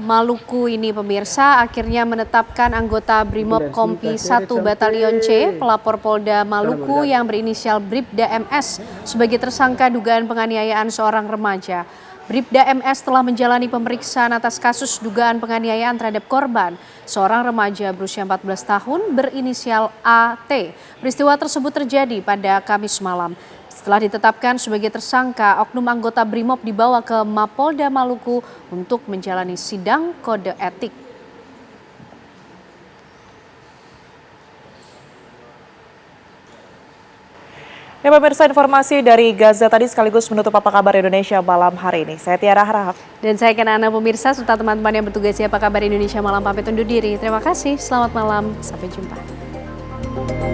Maluku ini pemirsa akhirnya menetapkan anggota Brimob Kompi 1 Batalion C, pelapor Polda Maluku yang berinisial Bribda MS sebagai tersangka dugaan penganiayaan seorang remaja. Bribda MS telah menjalani pemeriksaan atas kasus dugaan penganiayaan terhadap korban, seorang remaja berusia 14 tahun berinisial AT. Peristiwa tersebut terjadi pada Kamis malam. Setelah ditetapkan sebagai tersangka, oknum anggota Brimob dibawa ke Mapolda Maluku untuk menjalani sidang kode etik. Ya pemirsa, informasi dari Gaza tadi sekaligus menutup Apa Kabar Indonesia malam hari ini. Saya Tiara Harahap. Dan saya Kenana pemirsa serta teman-teman yang bertugas di Apa Kabar Indonesia malam pamit undur diri. Terima kasih, selamat malam, sampai jumpa.